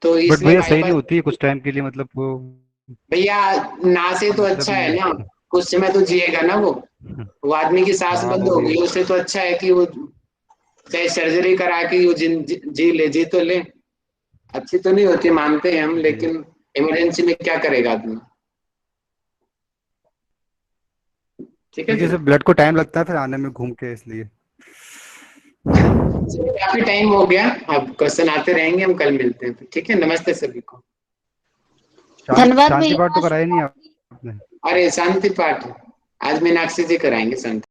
तो बट इसमें भैया सही नहीं बाईपास होती है कुछ टाइम के लिए, मतलब वो भैया ना से तो अच्छा है ना, कुछ समय तो जिएगा ना वो आदमी की सांस हाँ बंद वो हो भी गई, उससे तो अच्छा है कि वो चाहे सर्जरी करा के वो जी तो ले। अच्छी तो नहीं होती मानते हैं हम, लेकिन इमरजेंसी में क्या करेगा आदमी। ठीक है जी, जैसे ब्लड को टाइम लगता है फिर आने में घूम के, इसलिए काफी टाइम हो गया, अब क्वेश्चन आते रहेंगे, हम कल मिलते हैं। ठीक है, नमस्ते सभी को। शांति पाठ तो कराया नहीं आपने? अरे शांति पाठ आज मीनाक्षी जी कराएंगे शांति।